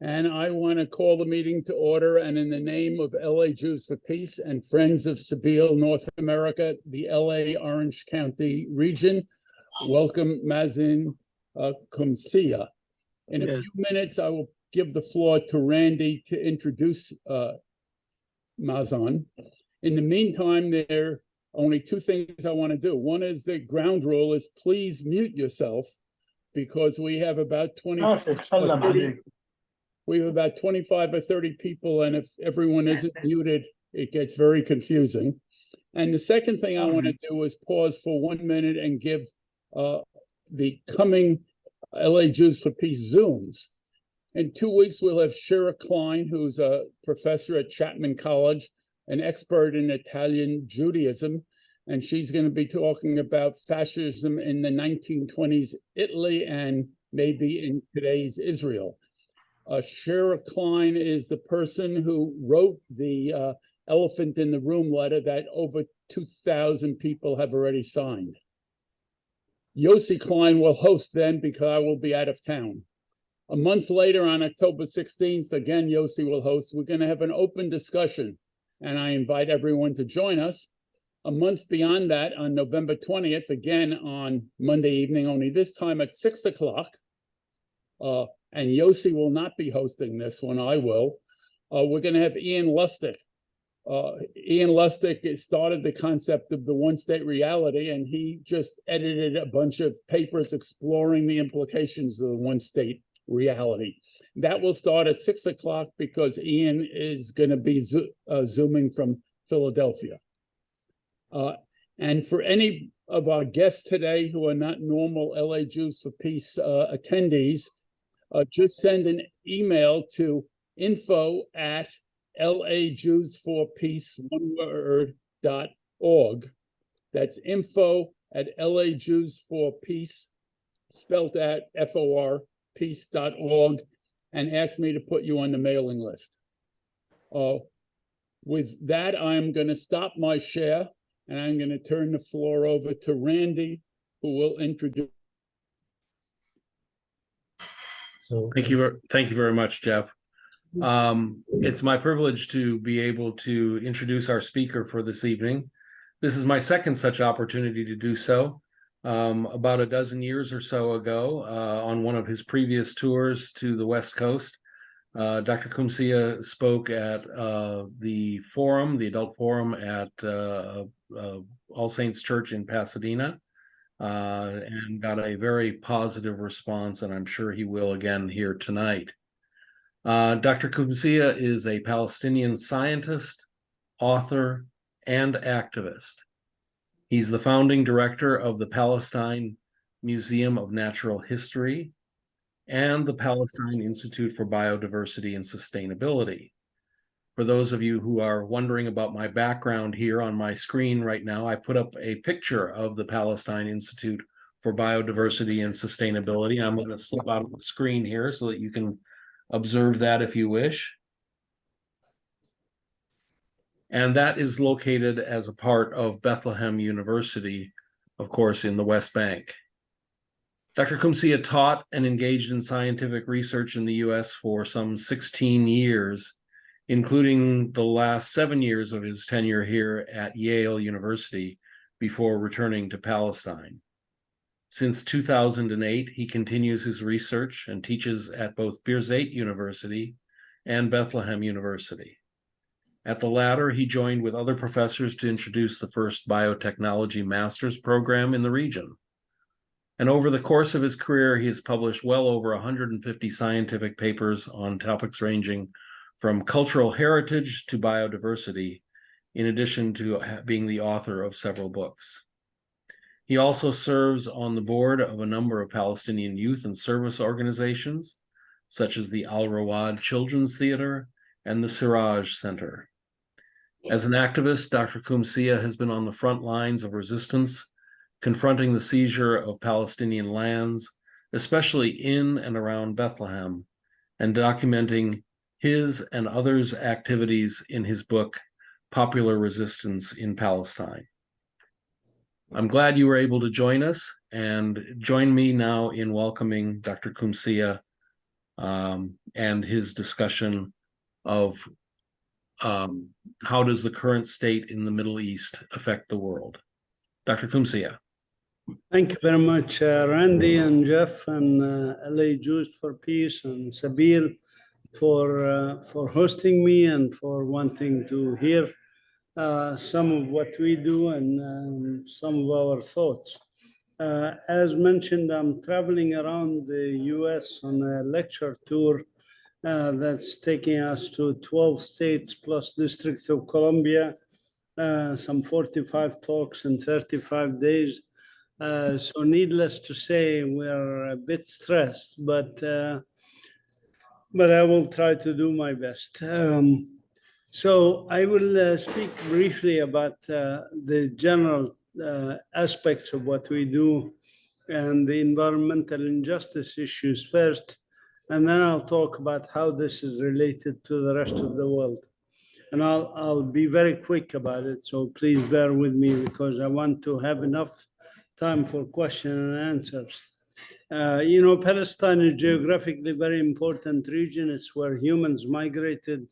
And I want to call the meeting to order, and in the name of LA Jews for Peace and Friends of Sabeel, North America, the LA Orange County region, welcome Mazin Qumsiyeh. In a few minutes, I will give the floor to Randy to introduce Mazin. In the meantime, there are only two things I want to do. One is the ground rule is please mute yourself, because we have about 25 or 30 people, and if everyone isn't muted, it gets very confusing. And the second thing I want to do is pause for 1 minute and give the coming LA Jews for Peace Zooms. In 2 weeks, we'll have Shira Klein, who's a professor at Chapman College, an expert in Italian Judaism, and she's going to be talking about fascism in the 1920s Italy and maybe in today's Israel. Shira Klein is the person who wrote the elephant in the room letter that over 2,000 people have already signed. Yossi Klein will host then, because I will be out of town. A month later, on October 16th, again, Yossi will host. We're going to have an open discussion, and I invite everyone to join us. A month beyond that, on November 20th, again on Monday evening, only this time at 6 o'clock, and Yossi will not be hosting this one, I will. We're going to have Ian Lustig. Ian Lustig started the concept of the one-state reality, and he just edited a bunch of papers exploring the implications of the one-state reality. That will start at 6 o'clock because Ian is going to be Zooming from Philadelphia. And for any of our guests today who are not normal LA Jews for Peace attendees, just send an email to info@lajewsforpeace.org. That's info@lajewsforpeace, spelled out FOR, peace.org, and ask me to put you on the mailing list. With that, I'm going to stop my share, and I'm going to turn the floor over to Randy, who will introduce. So thank you very much, Jeff. It's my privilege to be able to introduce our speaker for this evening. This is my second such opportunity to do so. About a dozen years or so ago, on one of his previous tours to the West Coast, Dr. Qumsiyeh spoke at the forum, the adult forum at All Saints Church in Pasadena, and got a very positive response, and I'm sure he will again here tonight. Dr. Qumsiyeh is a Palestinian scientist, author, and activist. He's the founding director of the Palestine Museum of Natural History and the Palestine Institute for Biodiversity and Sustainability. For those of you who are wondering about my background here on my screen right now, I put up a picture of the Palestine Institute for Biodiversity and Sustainability. I'm going to slip out of the screen here so that you can observe that if you wish. And that is located as a part of Bethlehem University, of course, in the West Bank. Dr. Qumsiyeh taught and engaged in scientific research in the US for some 16 years, including the last 7 years of his tenure here at Yale University before returning to Palestine. Since 2008, he continues his research and teaches at both Birzeit University and Bethlehem University. At the latter, he joined with other professors to introduce the first biotechnology master's program in the region. And over the course of his career, he has published well over 150 scientific papers on topics ranging from cultural heritage to biodiversity, in addition to being the author of several books. He also serves on the board of a number of Palestinian youth and service organizations, such as the Al-Rawad Children's Theater and the Siraj Center. As an activist, Dr. Qumsiyeh has been on the front lines of resistance, confronting the seizure of Palestinian lands, especially in and around Bethlehem, and documenting his and others' activities in his book, Popular Resistance in Palestine. I'm glad you were able to join us, and join me now in welcoming Dr. Qumsiyeh and his discussion of how does the current state in the Middle East affect the world. Dr. Qumsiyeh. Thank you very much, Randy and Jeff and LA Jews for Peace and Sabeel for hosting me and for wanting to hear some of what we do and some of our thoughts. As mentioned, I'm traveling around the US on a lecture tour that's taking us to 12 states plus District of Columbia, some 45 talks in 35 days. So needless to say, we're a bit stressed, but I will try to do my best. So I will speak briefly about the general aspects of what we do and the environmental injustice issues first, and then I'll talk about how this is related to the rest of the world. And I'll be very quick about it, so please bear with me because I want to have enough time for question and answers. You know, Palestine is geographically very important region. It's where humans migrated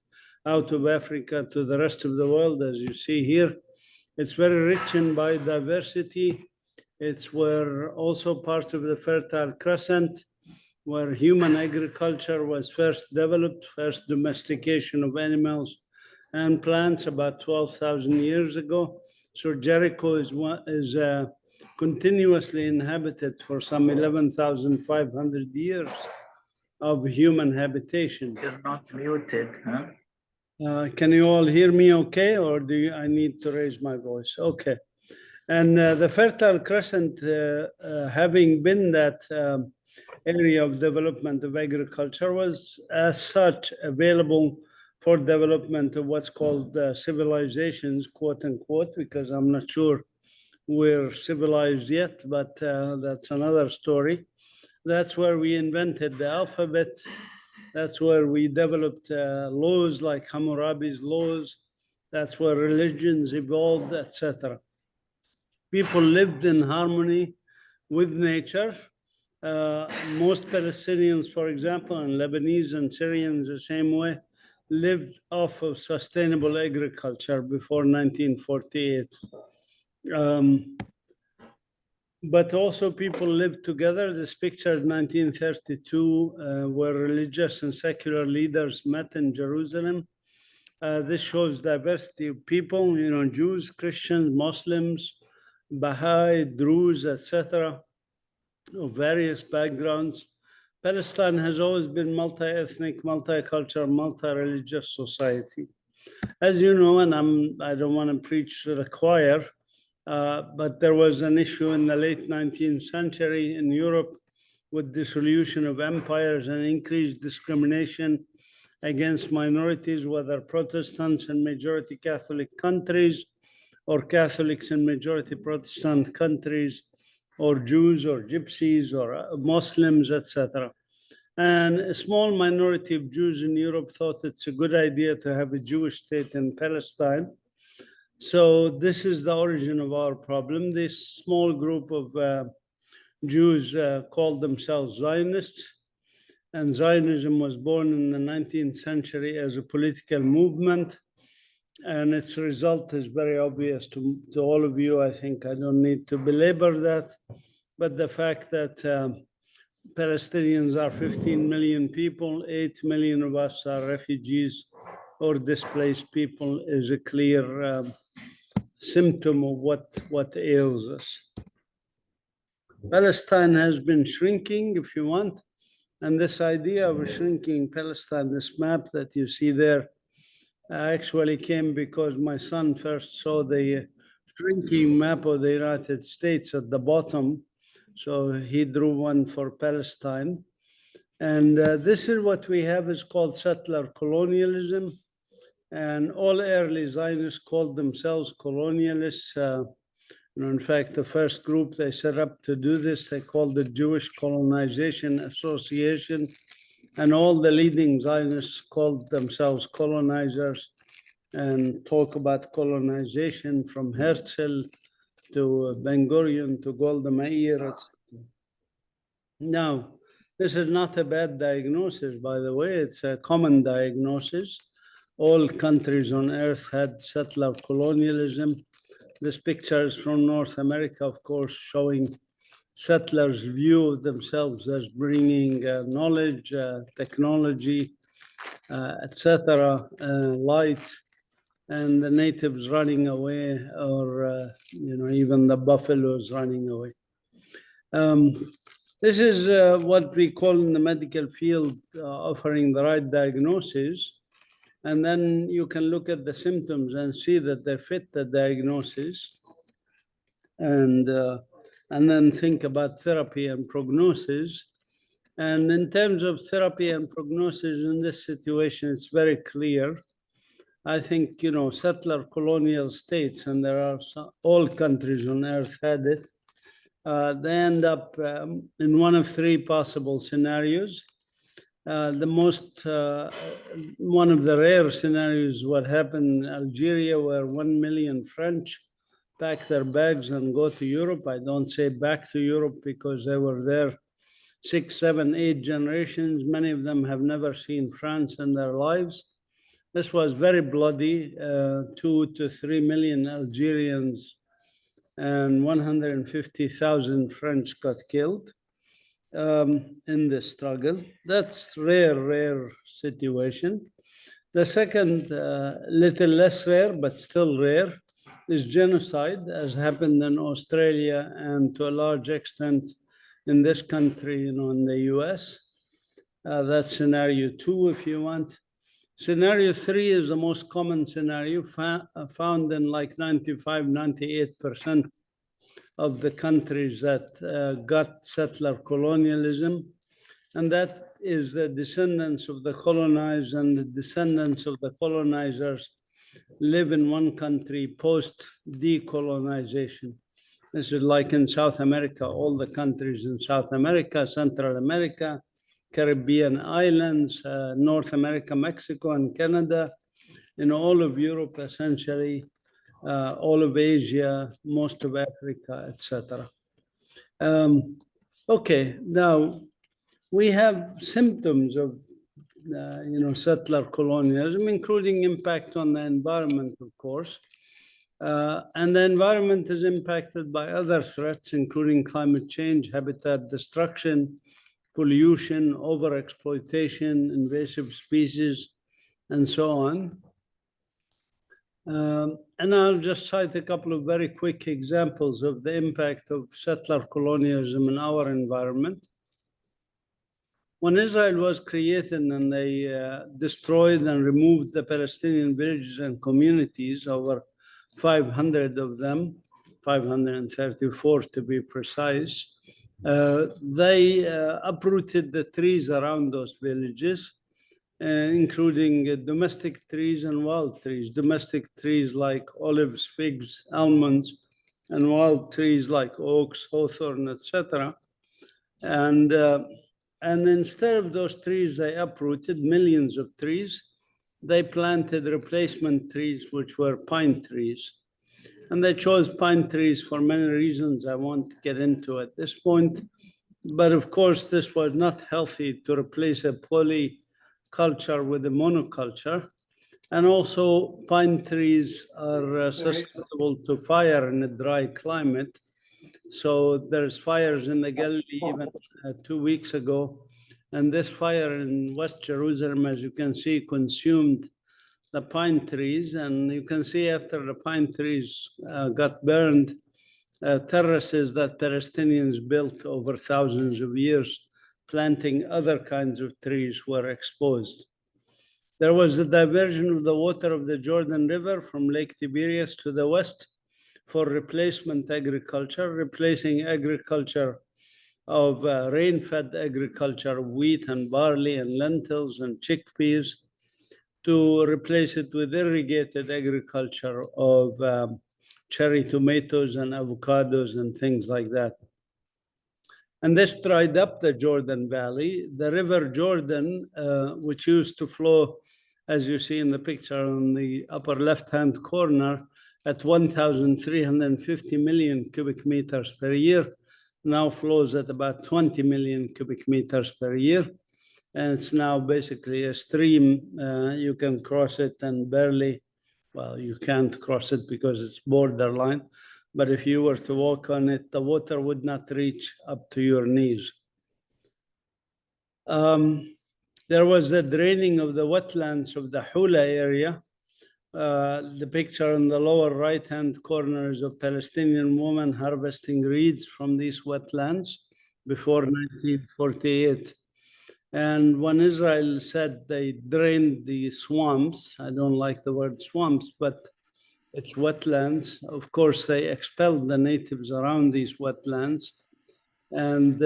out of Africa to the rest of the world, as you see here. It's very rich in biodiversity. It's where also part of the Fertile Crescent, where human agriculture was first developed, first domestication of animals and plants about 12,000 years ago. So Jericho is continuously inhabited for some 11,500 years of human habitation. You're not muted, huh? Can you all hear me okay, or do I need to raise my voice? Okay. And the Fertile Crescent, having been that area of development of agriculture, was as such available for development of what's called civilizations, quote unquote, because I'm not sure we're civilized yet, but that's another story. That's where we invented the alphabet. That's where we developed laws like Hammurabi's laws. That's where religions evolved, etc. People lived in harmony with nature. Most Palestinians, for example, and Lebanese and Syrians the same way, lived off of sustainable agriculture before 1948. But also people lived together. This picture is 1932, where religious and secular leaders met in Jerusalem. This shows diversity of people, you know, Jews, Christians, Muslims, Baha'i, Druze, etc., of various backgrounds. Palestine has always been multi-ethnic, multicultural, multi-religious society. As you know, and I don't want to preach to the choir, but there was an issue in the late 19th century in Europe with dissolution of empires and increased discrimination against minorities, whether Protestants in majority Catholic countries or Catholics in majority Protestant countries, or Jews or Gypsies or Muslims, etc. And a small minority of Jews in Europe thought it's a good idea to have a Jewish state in Palestine. So this is the origin of our problem. This small group of Jews called themselves Zionists. And Zionism was born in the 19th century as a political movement. And its result is very obvious to all of you. I think I don't need to belabor that. But the fact that Palestinians are 15 million people, 8 million of us are refugees or displaced people is a clear symptom of what ails us. Palestine has been shrinking, if you want. And this idea of a shrinking Palestine, this map that you see there, actually came because my son first saw the shrinking map of the United States at the bottom. So he drew one for Palestine. And this is what we have is called settler colonialism. And all early Zionists called themselves colonialists. In fact, the first group they set up to do this, they called the Jewish Colonization Association. And all the leading Zionists called themselves colonizers and talk about colonization from Herzl to Ben Gurion to Golda Meir. Now, This is not a bad diagnosis, by the way. It's a common diagnosis. All countries on earth had settler colonialism. This picture is from North America, of course, showing settlers' view of themselves as bringing knowledge, technology, etc., light, and the natives running away, or even the buffaloes running away. This is what we call in the medical field offering the right diagnosis. And then you can look at the symptoms and see that they fit the diagnosis. And then think about therapy and prognosis. And in terms of therapy and prognosis in this situation, it's very clear. I think, settler colonial states, and there are all countries on earth had it, they end up in one of three possible scenarios. One of the rare scenarios, what happened in Algeria, where 1 million French pack their bags and go to Europe. I don't say back to Europe because they were there 6, 7, 8 generations. Many of them have never seen France in their lives. This was very bloody. 2 to 3 million Algerians and 150,000 French got killed in this struggle. That's rare situation. The second, little less rare, but still rare, is genocide, as happened in Australia and to a large extent in this country, in the US. That's scenario 2, if you want. Scenario 3 is the most common scenario, found in like 95, 98% of the countries that got settler colonialism. And that is the descendants of the colonized and the descendants of the colonizers live in one country post-decolonization. This is like in South America, all the countries in South America, Central America, Caribbean islands, North America, Mexico, and Canada, all of Europe, essentially, all of Asia, most of Africa, etc. Okay, now we have symptoms of settler colonialism, including impact on the environment, of course. And the environment is impacted by other threats, including climate change, habitat destruction, pollution, overexploitation, invasive species, and so on. And I'll just cite a couple of very quick examples of the impact of settler colonialism in our environment. When Israel was created and they destroyed and removed the Palestinian villages and communities, over 500 of them, 534 to be precise, they uprooted the trees around those villages, including domestic trees and wild trees. Domestic trees like olives, figs, almonds, and wild trees like oaks, hawthorn, etc. And instead of those trees, they uprooted millions of trees. They planted replacement trees, which were pine trees. And they chose pine trees for many reasons I won't get into at this point. But of course, this was not healthy to replace a polyculture with a monoculture. And also, pine trees are susceptible to fire in a dry climate. So there's fires in the Galilee even 2 weeks ago. And this fire in West Jerusalem, as you can see, consumed the pine trees. And you can see after the pine trees got burned, terraces that Palestinians built over thousands of years, planting other kinds of trees, were exposed. There was a diversion of the water of the Jordan River from Lake Tiberias to the west for replacement agriculture, replacing agriculture of rain-fed agriculture, wheat and barley and lentils and chickpeas, to replace it with irrigated agriculture of cherry tomatoes and avocados and things like that. And this dried up the Jordan Valley. The River Jordan, which used to flow, as you see in the picture on the upper left-hand corner, at 1,350 million cubic meters per year, now flows at about 20 million cubic meters per year. And it's now basically a stream. You can cross it and barely, well, you can't cross it because it's borderline. But if you were to walk on it, the water would not reach up to your knees. There was the draining of the wetlands of the Hula area. The picture in the lower right-hand corner is of Palestinian women harvesting reeds from these wetlands before 1948. And when Israel said they drained the swamps, I don't like the word swamps, but it's wetlands. Of course, they expelled the natives around these wetlands. And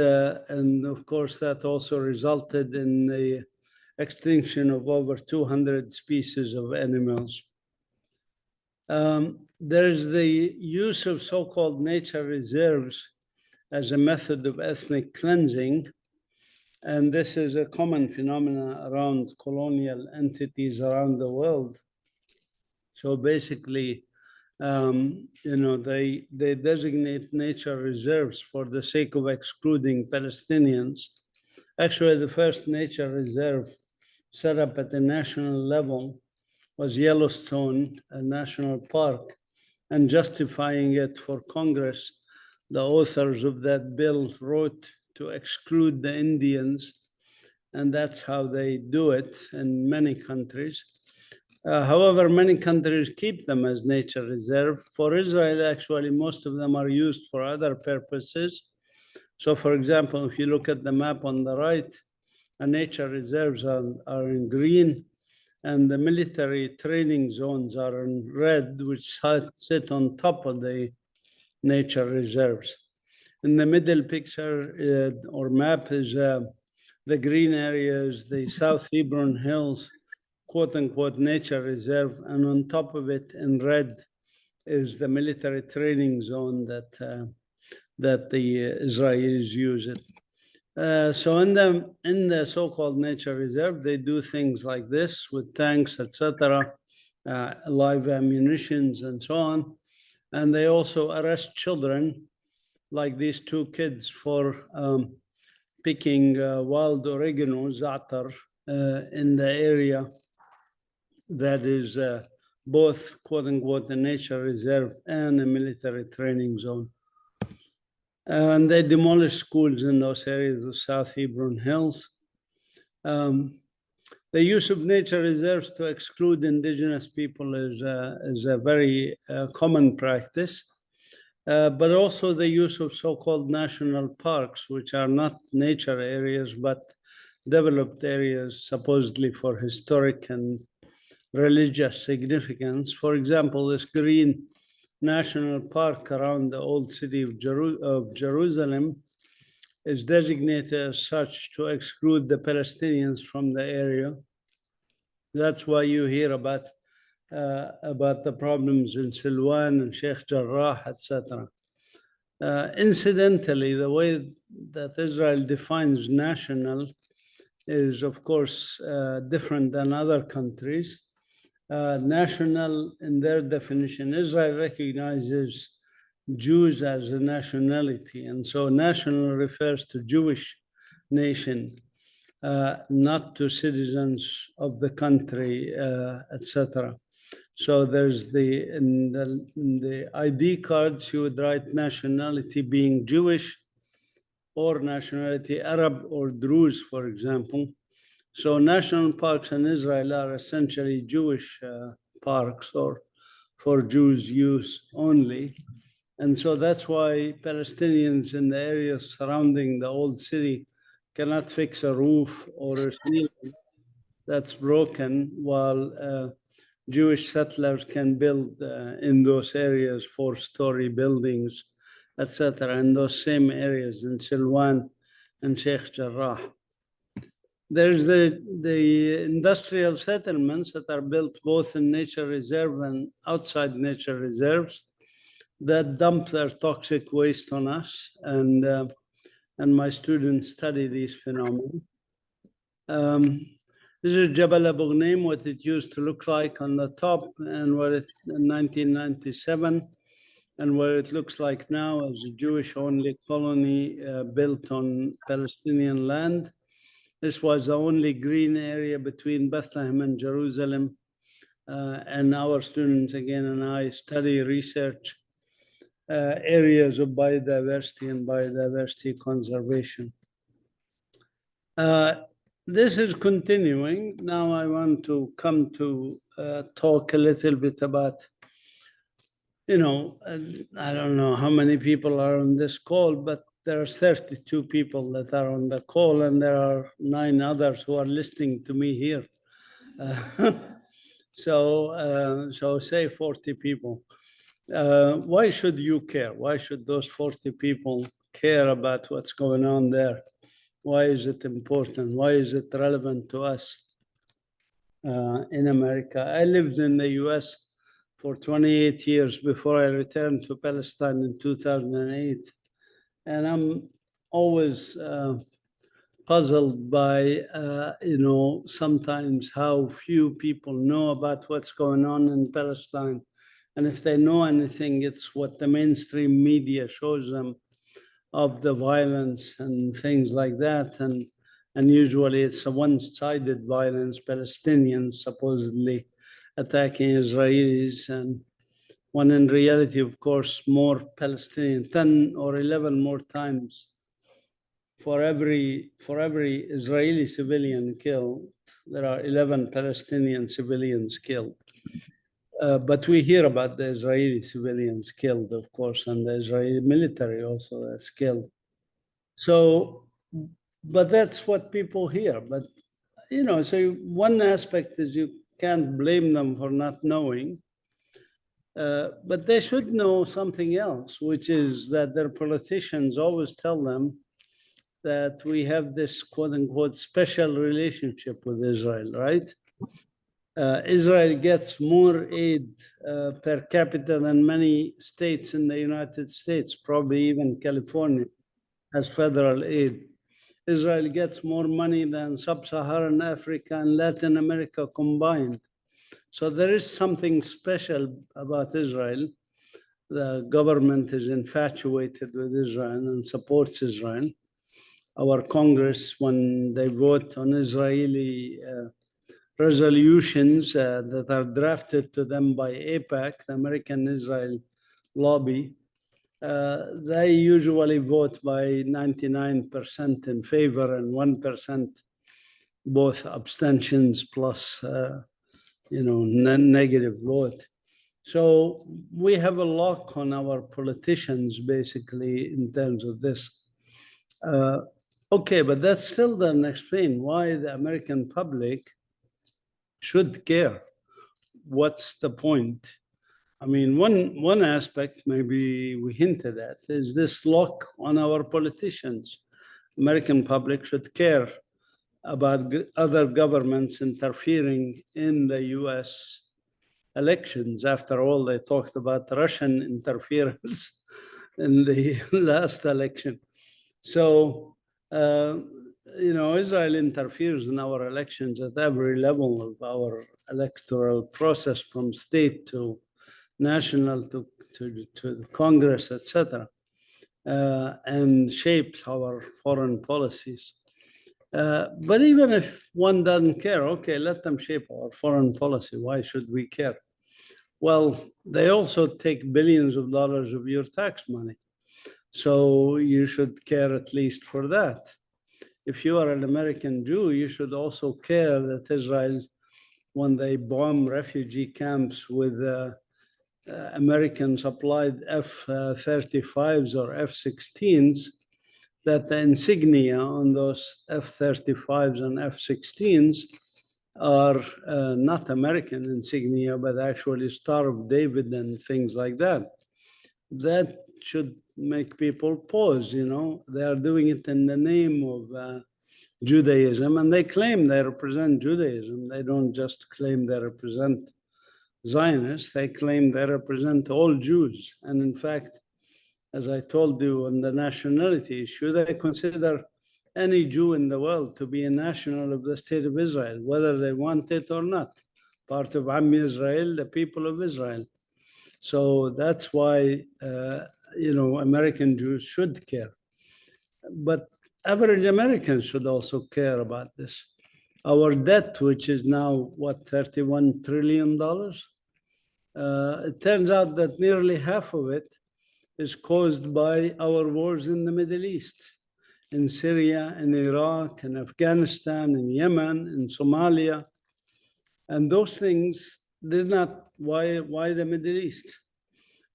of course, that also resulted in the extinction of over 200 species of animals. There's the use of so-called nature reserves as a method of ethnic cleansing. And this is a common phenomenon around colonial entities around the world. So basically, they designate nature reserves for the sake of excluding Palestinians. Actually, the first nature reserve set up at the national level was Yellowstone, a national park, and justifying it for Congress, the authors of that bill wrote to exclude the Indians, and that's how they do it in many countries. However, many countries keep them as nature reserve. For Israel, actually, most of them are used for other purposes. So, for example, if you look at the map on the right, the nature reserves are in green, and the military training zones are in red, which sit on top of the nature reserves. In the middle picture or map is the green areas, the South Hebron Hills, quote unquote nature reserve, and on top of it in red is the military training zone that the Israelis use it. So in the so-called nature reserve, they do things like this with tanks, etc., live ammunitions and so on. And they also arrest children, like these two kids, for picking wild oregano, za'atar, in the area that is both, quote unquote, a nature reserve and a military training zone. And they demolished schools in those areas of South Hebron Hills. The use of nature reserves to exclude indigenous people is a very common practice, but also the use of so-called national parks, which are not nature areas, but developed areas supposedly for historic and religious significance. For example, this green national park around the old city of Jerusalem is designated as such to exclude the Palestinians from the area. That's why you hear about the problems in Silwan and Sheikh Jarrah, etc. Incidentally, the way that Israel defines national is, of course, different than other countries. National, in their definition, Israel recognizes Jews as a nationality, and so national refers to Jewish nation, not to citizens of the country, etc. So there's in the ID cards, you would write nationality being Jewish, or nationality Arab or Druze, for example. So national parks in Israel are essentially Jewish parks, or for Jews' use only. And so that's why Palestinians in the areas surrounding the old city cannot fix a roof or a ceiling that's broken, while Jewish settlers can build in those areas 4-story buildings, etc., in those same areas in Silwan and Sheikh Jarrah. There's the industrial settlements that are built both in nature reserve and outside nature reserves that dump their toxic waste on us, and my students study these phenomena. This is Jabal Abu Ghneim, what it used to look like on the top, and what it in 1997. and what it looks like now is a Jewish-only colony built on Palestinian land. This was the only green area between Bethlehem and Jerusalem. And our students, again, and I study research areas of biodiversity and biodiversity conservation. This is continuing. Now I want to come to talk a little bit about, I don't know how many people are on this call, but there are 32 people that are on the call, and there are 9 others who are listening to me here. So say 40 people. Why should you care? Why should those 40 people care about what's going on there? Why is it important? Why is it relevant to us in America? I lived in the US for 28 years before I returned to Palestine in 2008. And I'm always puzzled by, sometimes how few people know about what's going on in Palestine. And if they know anything, it's what the mainstream media shows them of the violence and things like that. And usually it's a one-sided violence, Palestinians supposedly attacking Israelis, and when in reality, of course, more Palestinian, 10 or 11 more times for every Israeli civilian killed, there are 11 Palestinian civilians killed. But we hear about the Israeli civilians killed, of course, and the Israeli military also that's killed. So, but that's what people hear. But, so one aspect is you can't blame them for not knowing. But they should know something else, which is that their politicians always tell them that we have this quote unquote special relationship with Israel, right? Israel gets more aid per capita than many states in the United States, probably even California has federal aid. Israel gets more money than Sub-Saharan Africa and Latin America combined. So there is something special about Israel. The government is infatuated with Israel and supports Israel. Our Congress, when they vote on Israeli resolutions that are drafted to them by AIPAC, the American Israel lobby, they usually vote by 99% in favor and 1% both abstentions plus negative vote. So we have a lock on our politicians, basically, in terms of this. Okay, but that still doesn't explain why the American public should care. What's the point? I mean, one aspect maybe we hinted at is this lock on our politicians. American public should care about other governments interfering in the US elections. After all, they talked about Russian interference in the last election. So, Israel interferes in our elections at every level of our electoral process, from state to national to the Congress, etc., and shapes our foreign policies. But even if one doesn't care, okay, let them shape our foreign policy. Why should we care? Well, they also take billions of dollars of your tax money. So you should care at least for that. If you are an American Jew, you should also care that Israel, when they bomb refugee camps with American supplied F-35s or F-16s, that the insignia on those F-35s and F-16s are not American insignia, but actually Star of David and things like that. That should make people pause, They are doing it in the name of Judaism, and they claim they represent Judaism. They don't just claim they represent Zionists, they claim they represent all Jews. And in fact, as I told you on the nationality issue, they consider any Jew in the world to be a national of the state of Israel, whether they want it or not. Part of Am Israel, the people of Israel. So that's why, American Jews should care. But average Americans should also care about this. Our debt, which is now, what, $31 trillion? It turns out that nearly half of it is caused by our wars in the Middle East, in Syria, in Iraq, in Afghanistan, in Yemen, in Somalia. And those things did not, why the Middle East?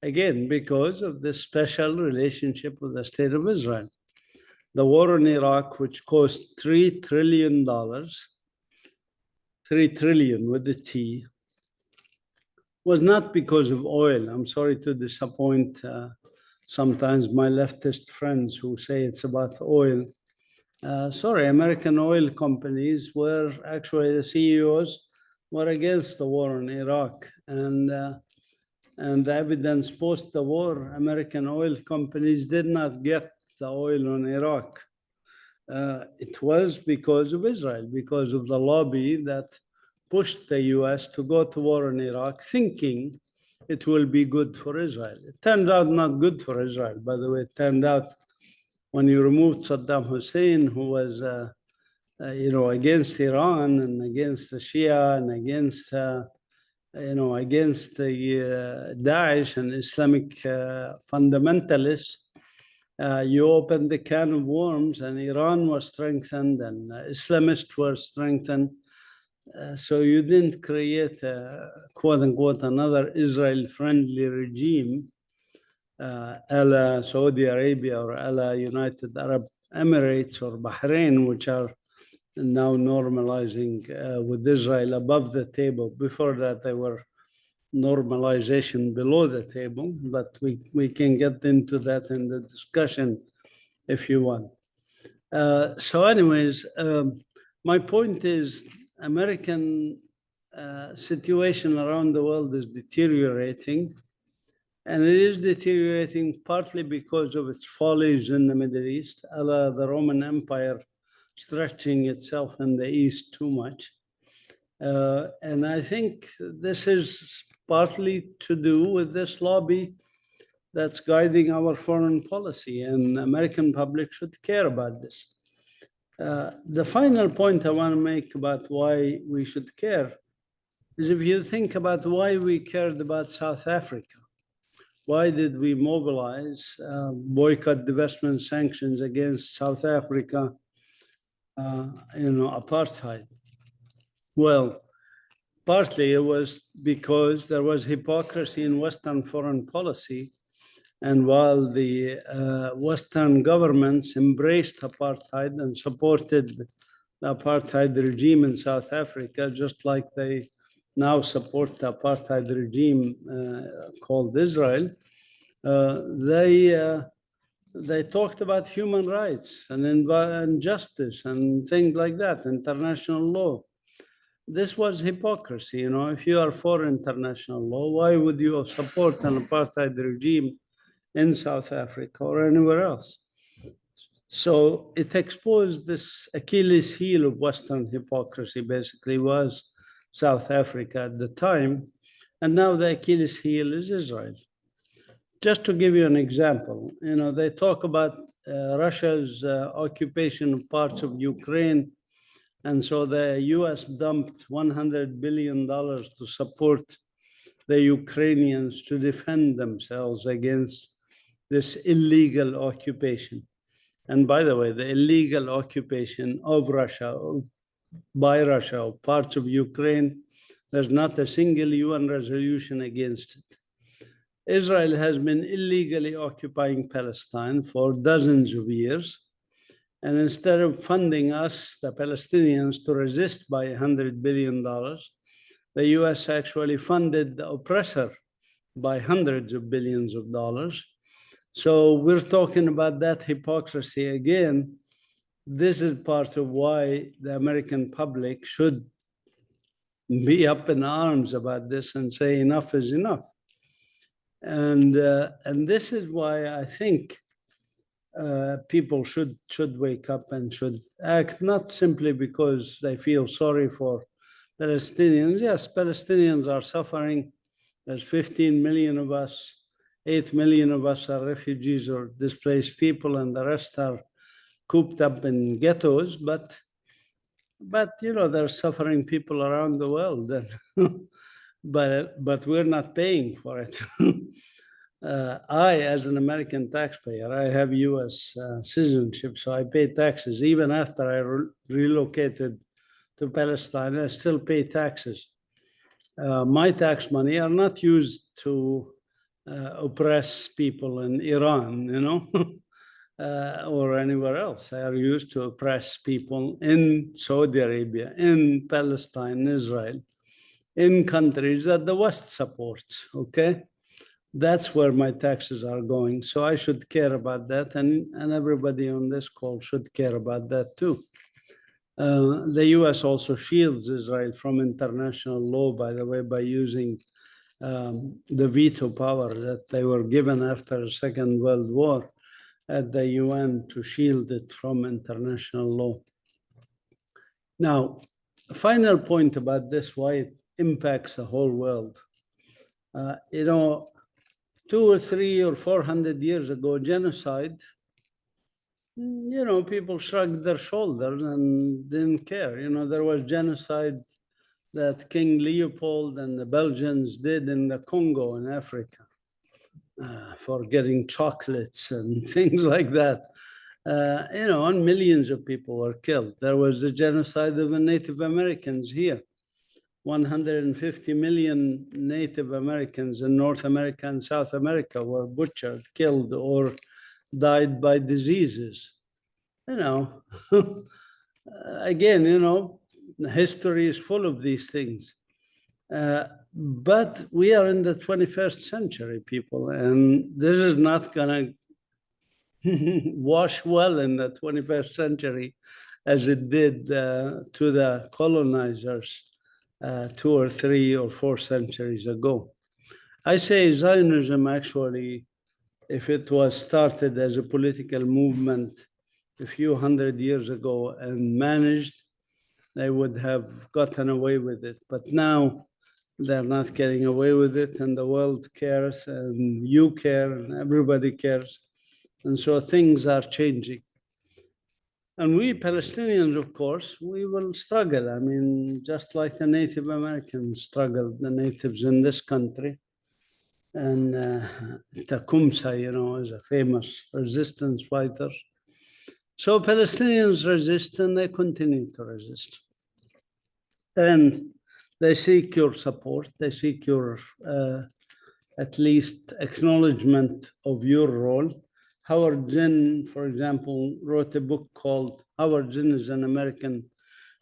Again, because of this special relationship with the State of Israel. The war in Iraq, which cost $3 trillion, 3 trillion with the T, was not because of oil. I'm sorry to disappoint sometimes my leftist friends who say it's about oil. Sorry, American oil companies were actually, the CEOs were against the war in Iraq. And the evidence post the war, American oil companies did not get the oil in Iraq. It was because of Israel, because of the lobby that pushed the US to go to war in Iraq, thinking it will be good for Israel. It turned out not good for Israel, by the way. It turned out when you removed Saddam Hussein, who was against Iran and against the Shia and against against the Daesh and Islamic fundamentalists, you opened the can of worms, and Iran was strengthened and Islamists were strengthened. So you didn't create a, quote unquote, another Israel-friendly regime, a la Saudi Arabia or a la United Arab Emirates or Bahrain, which are now normalizing with Israel above the table. Before that, they were normalization below the table, but we can get into that in the discussion if you want. So anyways, my point is American situation around the world is deteriorating, and it is deteriorating partly because of its follies in the Middle East, a la the Roman Empire stretching itself in the East too much. And I think this is partly to do with this lobby that's guiding our foreign policy, and the American public should care about this. The final point I want to make about why we should care is if you think about why we cared about South Africa. Why did we mobilize boycott, divestment, sanctions against South Africa, apartheid? Well, partly it was because there was hypocrisy in Western foreign policy. And while the Western governments embraced apartheid and supported the apartheid regime in South Africa, just like they now support the apartheid regime called Israel, they talked about human rights and justice and things like that, international law. This was hypocrisy. If you are for international law, why would you support an apartheid regime in South Africa or anywhere else? So it exposed this Achilles heel of Western hypocrisy, basically was South Africa at the time. And now the Achilles heel is Israel. Just to give you an example, they talk about Russia's occupation of parts of Ukraine. And so the US dumped $100 billion to support the Ukrainians to defend themselves against this illegal occupation. And by the way, the illegal occupation of Russia, by Russia, of parts of Ukraine, there's not a single UN resolution against it. Israel has been illegally occupying Palestine for dozens of years. And instead of funding us, the Palestinians, to resist by $100 billion, the US actually funded the oppressor by hundreds of billions of dollars. So we're talking about that hypocrisy again. This is part of why the American public should be up in arms about this and say enough is enough. And this is why I think people should wake up and should act, not simply because they feel sorry for Palestinians. Yes, Palestinians are suffering There's 15 million of us. 8 million of us are refugees or displaced people, and the rest are cooped up in ghettos. But you know, there's suffering people around the world, but we're not paying for it. I, as an American taxpayer, I have U.S. Citizenship, so I pay taxes. Even after I relocated to Palestine, I still pay taxes. My tax money are not used to oppress people in Iran, you know, or anywhere else. They are used to oppress people in Saudi Arabia, in Palestine, Israel, in countries that the West supports, okay? That's where my taxes are going. So I should care about that, and everybody on this call should care about that too. The US also shields Israel from international law, by the way, by using the veto power that they were given after the Second World War at the UN to shield it from international law. Now, a final point about this, why it impacts the whole world. You know, 200 or 300 or 400 years ago, genocide, you know, people shrugged their shoulders and didn't care. You know, there was genocide that King Leopold and the Belgians did in the Congo in Africa for getting chocolates and things like that. You know, and millions of people were killed. There was the genocide of the Native Americans here. 150 million Native Americans in North America and South America were butchered, killed, or died by diseases. You know, again, you know, history is full of these things. But we are in the 21st century, people, and this is not going to wash well in the 21st century as it did to the colonizers 2 or 3 or 4 centuries ago. I say Zionism actually, if it was started as a political movement a few hundred years ago and managed, they would have gotten away with it. But now they're not getting away with it, and the world cares, and you care, and everybody cares. And so things are changing. And we Palestinians, of course, we will struggle. I mean, just like the Native Americans struggled, the natives in this country. And Qumsiyeh, you know, is a famous resistance fighter. So Palestinians resist, and they continue to resist. And they seek your support. They seek your, at least, acknowledgement of your role. Howard Zinn, for example, wrote a book called, Howard Zinn is an American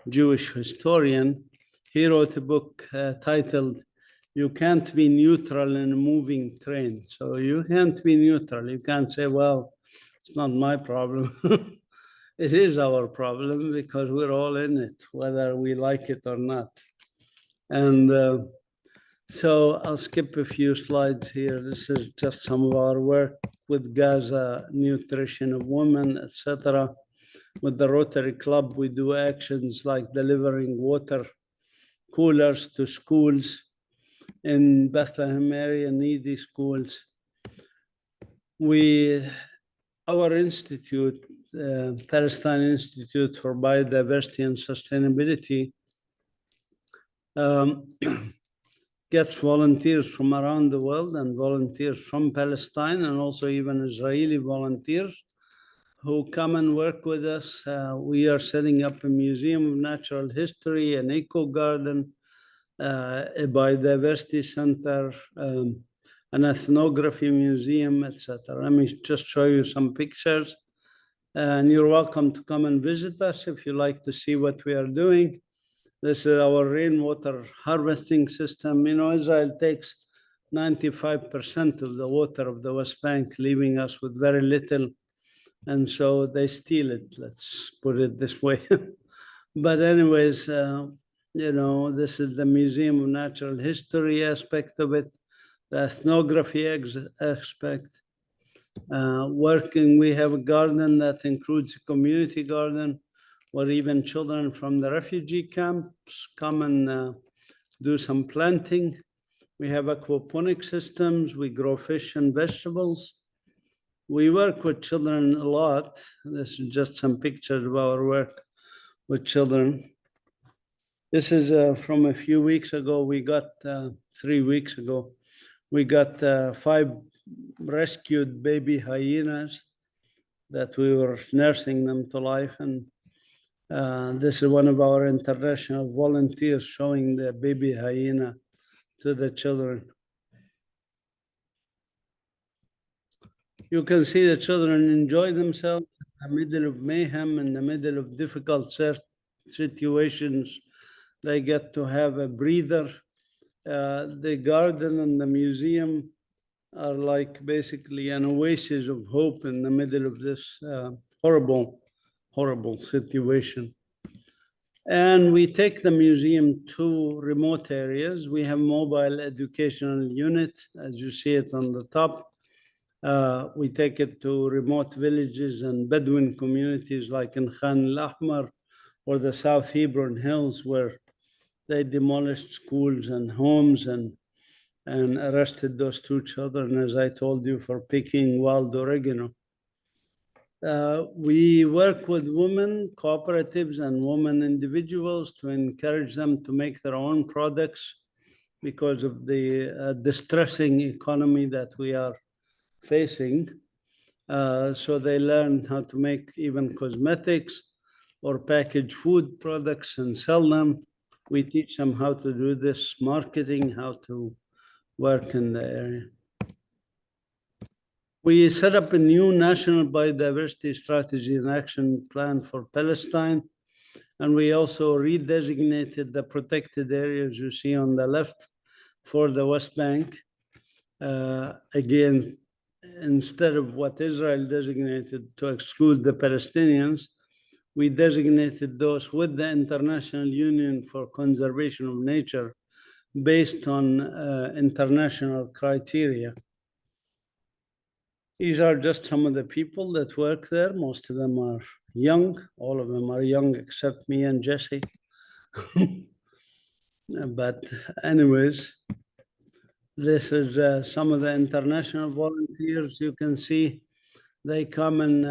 Jewish historian. He wrote a book titled, You Can't Be Neutral in a Moving Train. So you can't be neutral. You can't say, well, it's not my problem. It is our problem because we're all in it, whether we like it or not. And so I'll skip a few slides here. This is just some of our work with Gaza, nutrition of women, etc. With the Rotary Club, we do actions like delivering water coolers to schools in Bethlehem area, needy schools. Our institute, Palestine Institute for Biodiversity and Sustainability, gets volunteers from around the world and volunteers from Palestine, and also even Israeli volunteers who come and work with us. We are setting up a museum of natural history, an eco garden, a biodiversity center, an ethnography museum, etc. Let me just show you some pictures. And you're welcome to come and visit us if you like to see what we are doing. This is our rainwater harvesting system. You know, Israel takes 95% of the water of the West Bank, leaving us with very little. And so they steal it, let's put it this way. But anyways, you know, this is the Museum of Natural History aspect of it, the ethnography aspect. We have a garden that includes a community garden, where even children from the refugee camps come and do some planting. We have aquaponic systems. We grow fish and vegetables. We work with children a lot. This is just some pictures of our work with children. This is from a few weeks ago. We got 3 weeks ago. We got 5 rescued baby hyenas that we were nursing them to life. And this is one of our international volunteers showing the baby hyena to the children. You can see the children enjoy themselves in the middle of mayhem, in the middle of difficult situations. They get to have a breather. The garden and the museum are like basically an oasis of hope in the middle of this horrible, horrible situation. And we take the museum to remote areas. We have mobile educational unit, as you see it on the top. We take it to remote villages and Bedouin communities like in Khan al-Ahmar or the South Hebron Hills, where they demolished schools and homes and arrested those 2 children, as I told you, for picking wild oregano. We work with women cooperatives and women individuals to encourage them to make their own products because of the distressing economy that we are facing. So they learn how to make even cosmetics or package food products and sell them. We teach them how to do this marketing, how to work in the area. We set up a new national biodiversity strategy and action plan for Palestine. And we also redesignated the protected areas you see on the left for the West Bank. Again, instead of what Israel designated to exclude the Palestinians, we designated those with the International Union for Conservation of Nature based on international criteria. These are just some of the people that work there. Most of them are young. All of them are young except me and Jesse. But anyways, this is some of the international volunteers. You can see they come and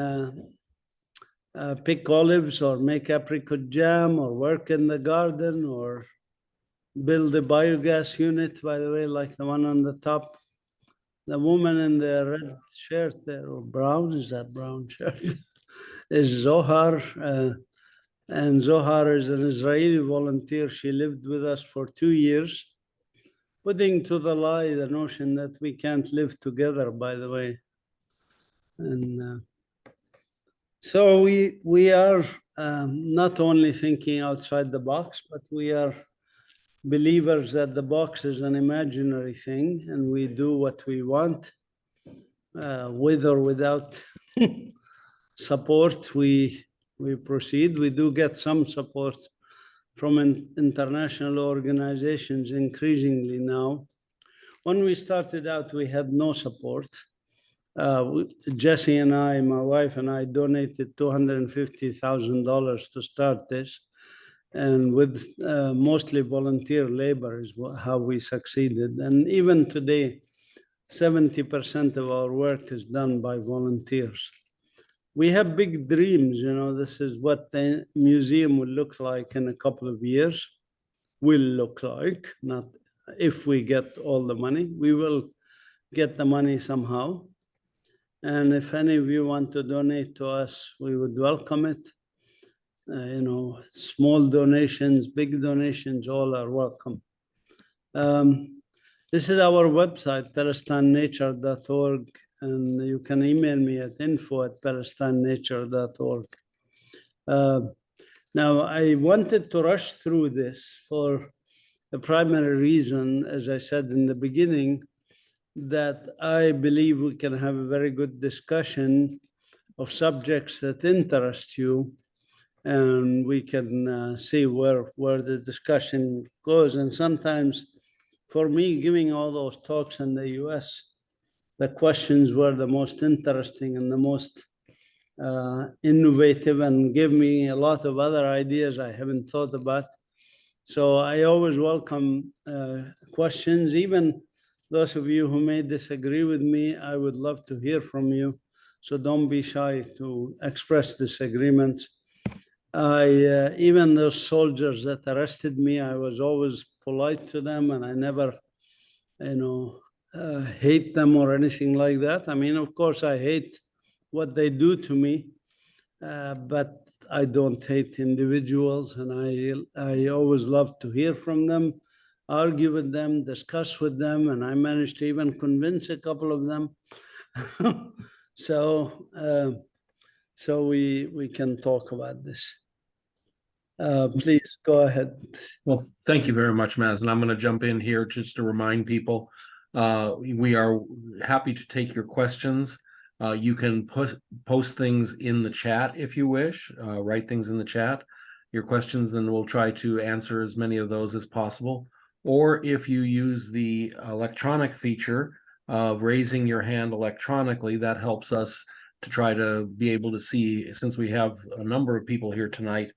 pick olives or make apricot jam or work in the garden or build a biogas unit, by the way, like the one on the top. The woman in the red shirt there, or brown, is that brown shirt? Is Zohar. And Zohar is an Israeli volunteer. She lived with us for 2 years, putting to the lie the notion that we can't live together, by the way. And so we are not only thinking outside the box, but we are believers that the box is an imaginary thing and we do what we want, with or without support, we proceed. We do get some support from international organizations increasingly now. When we started out, we had no support. Jesse and I, my wife and I, donated $250,000 to start this. And with mostly volunteer labor is how we succeeded. And even today, 70% of our work is done by volunteers. We have big dreams, you know. This is what the museum will look like in a couple of years. Will look like, not if we get all the money. We will get the money somehow. And if any of you want to donate to us, we would welcome it. You know, small donations, big donations, all are welcome. This is our website, palestinenature.org, and you can email me at info@palestinenature.org. Now, I wanted to rush through this for the primary reason, as I said in the beginning, that I believe we can have a very good discussion of subjects that interest you, and we can see where the discussion goes. And sometimes, for me, giving all those talks in the US, the questions were the most interesting and the most innovative, and gave me a lot of other ideas I haven't thought about. So I always welcome questions. Even those of you who may disagree with me, I would love to hear from you. So don't be shy to express disagreements. Even those soldiers that arrested me, I was always polite to them, and I never, hate them or anything like that. I mean, of course, I hate what they do to me, but I don't hate individuals, and I always love to hear from them, argue with them, discuss with them, and I managed to even convince a couple of them. So we can talk about this. Please go ahead. Well, thank you very much, Mazin. I'm going to jump in here just to remind people, we are happy to take your questions. You can post things in the chat if you wish, write things in the chat, your questions, and we'll try to answer as many of those as possible. Or if you use the electronic feature of raising your hand electronically, that helps us to try to be able to see, since we have a number of people here tonight,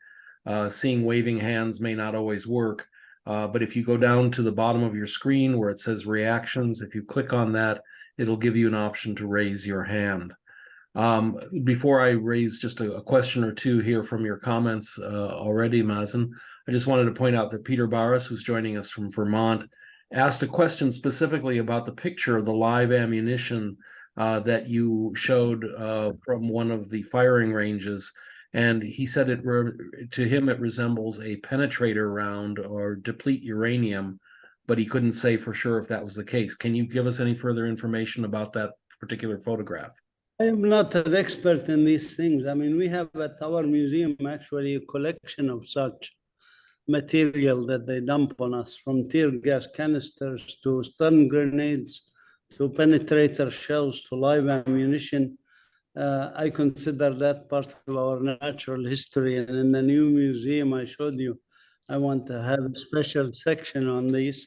seeing waving hands may not always work. But if you go down to the bottom of your screen where it says reactions, if you click on that, it'll give you an option to raise your hand. Before I raise just a question or two here from your comments already, Mazin, I just wanted to point out that Peter Barras, who's joining us from Vermont, asked a question specifically about the picture of the live ammunition that you showed from one of the firing ranges. And he said to him it resembles a penetrator round or deplete uranium, but he couldn't say for sure if that was the case. Can you give us any further information about that particular photograph? I am not an expert in these things. I mean, we have at our museum actually a collection of such material that they dump on us, from tear gas canisters to stun grenades to penetrator shells to live ammunition. I consider that part of our natural history. And in the new museum I showed you, I want to have a special section on these,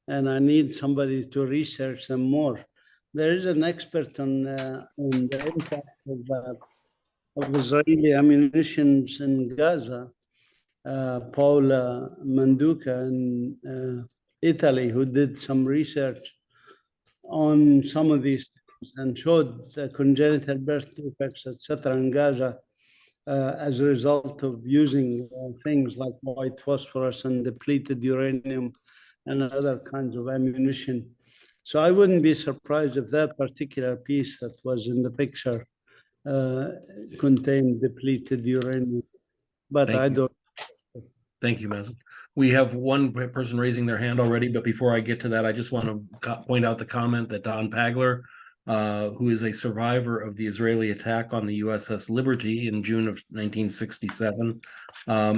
and I need somebody to research them more. There is an expert on the impact of Israeli ammunitions in Gaza, Paula Manduca in Italy, who did some research on some of these things and showed the congenital birth defects, etc., in Gaza as a result of using things like white phosphorus and depleted uranium and other kinds of ammunition. So I wouldn't be surprised if that particular piece that was in the picture contained depleted uranium, but I don't. Thank you, Mazin. We have one person raising their hand already, but before I get to that, I just want to point out the comment that Don Pagler, who is a survivor of the Israeli attack on the USS Liberty in June of 1967,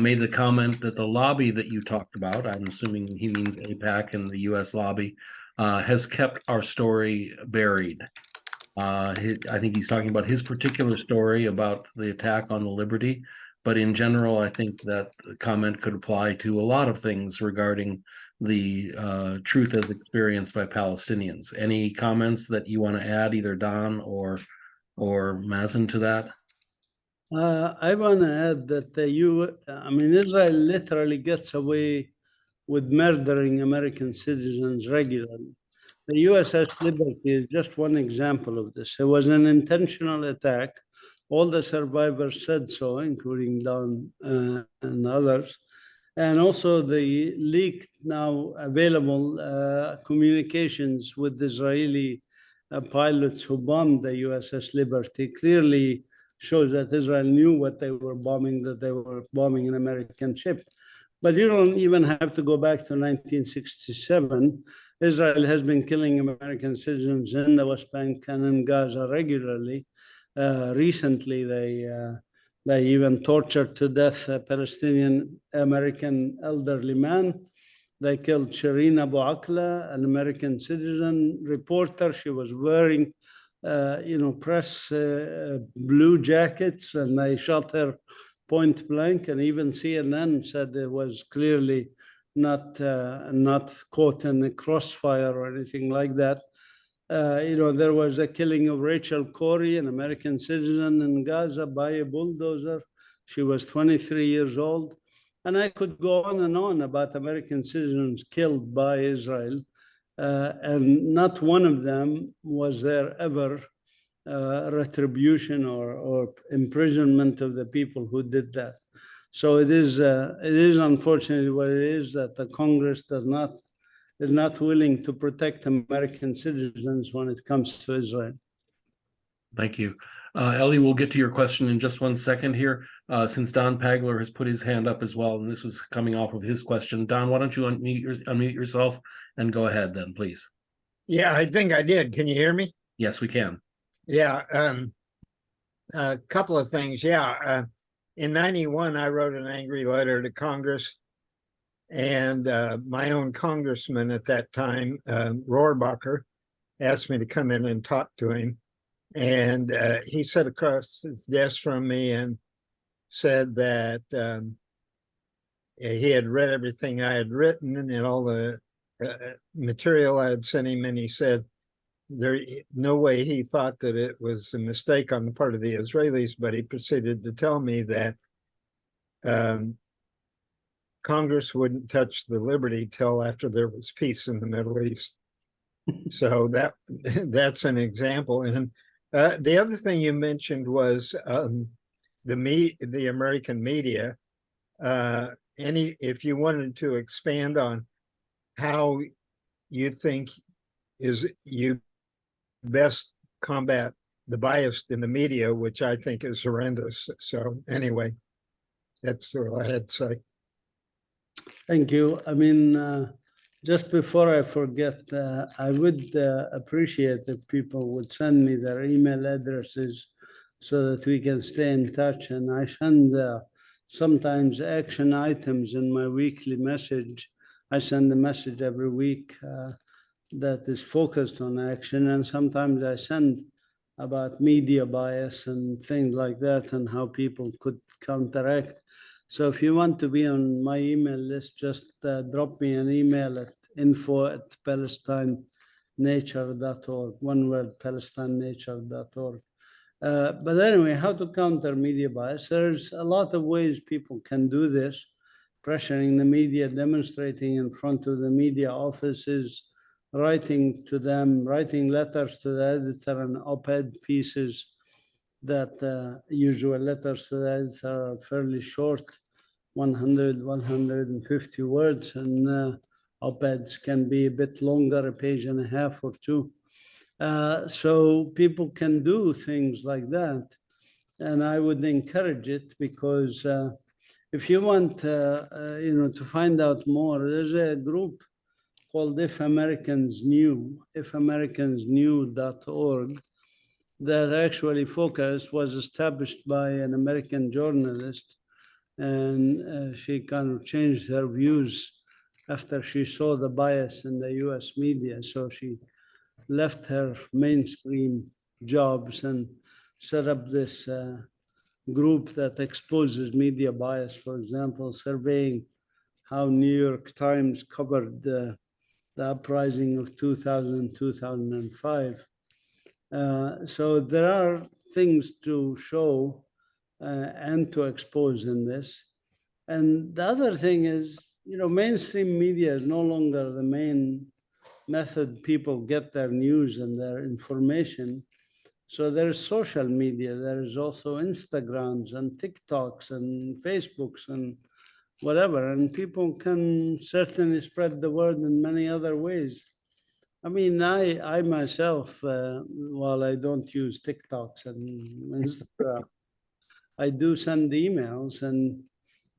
made the comment that the lobby that you talked about, I'm assuming he means AIPAC and the US lobby, has kept our story buried. I think he's talking about his particular story about the attack on the Liberty, but in general, I think that comment could apply to a lot of things regarding the truth as experienced by Palestinians. Any comments that you want to add, either Don or Mazin, to that? I want to add that Israel literally gets away with murdering American citizens regularly. The USS Liberty is just one example of this. It was an intentional attack. All the survivors said so, including Don and others. And also the leaked, now available communications with Israeli pilots who bombed the USS Liberty clearly shows that Israel knew what they were bombing, that they were bombing an American ship. But you don't even have to go back to 1967. Israel has been killing American citizens in the West Bank and in Gaza regularly. Recently, they even tortured to death a Palestinian American elderly man. They killed Shireen Abu Akleh, an American citizen reporter. She was wearing, press blue jackets, and they shot her point blank. And even CNN said it was clearly not caught in the crossfire or anything like that. There was a killing of Rachel Corrie, an American citizen in Gaza, by a bulldozer. She was 23 years old. And I could go on and on about American citizens killed by Israel. And not one of them was there ever retribution or imprisonment of the people who did that. So it is unfortunately what it is, that the Congress is not willing to protect American citizens when it comes to Israel. Thank you. Ellie, we'll get to your question in just 1 second here, since Don Pagler has put his hand up as well, and this was coming off of his question. Don, why don't you unmute yourself and go ahead then, please. Yeah, I think I did. Can you hear me? Yes, we can. Yeah, a couple of things. Yeah, in 91, I wrote an angry letter to Congress, and my own congressman at that time, Rohrabacher, asked me to come in and talk to him. And he sat across his desk from me and said that he had read everything I had written and all the material I had sent him, and he said there no way he thought that it was a mistake on the part of the Israelis, but he proceeded to tell me that Congress wouldn't touch the liberty till after there was peace in the Middle East. So that's an example. And the other thing you mentioned was the American media. If you wanted to expand on how you think you best combat the bias in the media, which I think is horrendous. So anyway, that's all I had to say. Thank you. I mean, just before I forget, I would appreciate if people would send me their email addresses so that we can stay in touch. And I send sometimes action items in my weekly message. I send a message every week that is focused on action. And sometimes I send about media bias and things like that and how people could counteract. So if you want to be on my email list, just drop me an email at info@palestinenature.org, one word, palestinenature.org. But anyway, how to counter media bias? There's a lot of ways people can do this: pressuring the media, demonstrating in front of the media offices, writing to them, writing letters to the editor and op-ed pieces that usual letters to the editor are fairly short, 100, 150 words, and op-eds can be a bit longer, a page and a half or two. So people can do things like that. And I would encourage it, because if you want to find out more, there's a group called If Americans Knew, ifamericansknew.org, that actually was established by an American journalist, and she kind of changed her views after she saw the bias in the US media. So she left her mainstream jobs and set up this group that exposes media bias, for example, surveying how New York Times covered the uprising of 2000, 2005. So there are things to show and to expose in this. And the other thing is, mainstream media is no longer the main method people get their news and their information. So there's social media. There's also Instagrams and TikToks and Facebooks and whatever. And people can certainly spread the word in many other ways. I mean, I myself, while I don't use TikToks and Instagram, I do send emails, and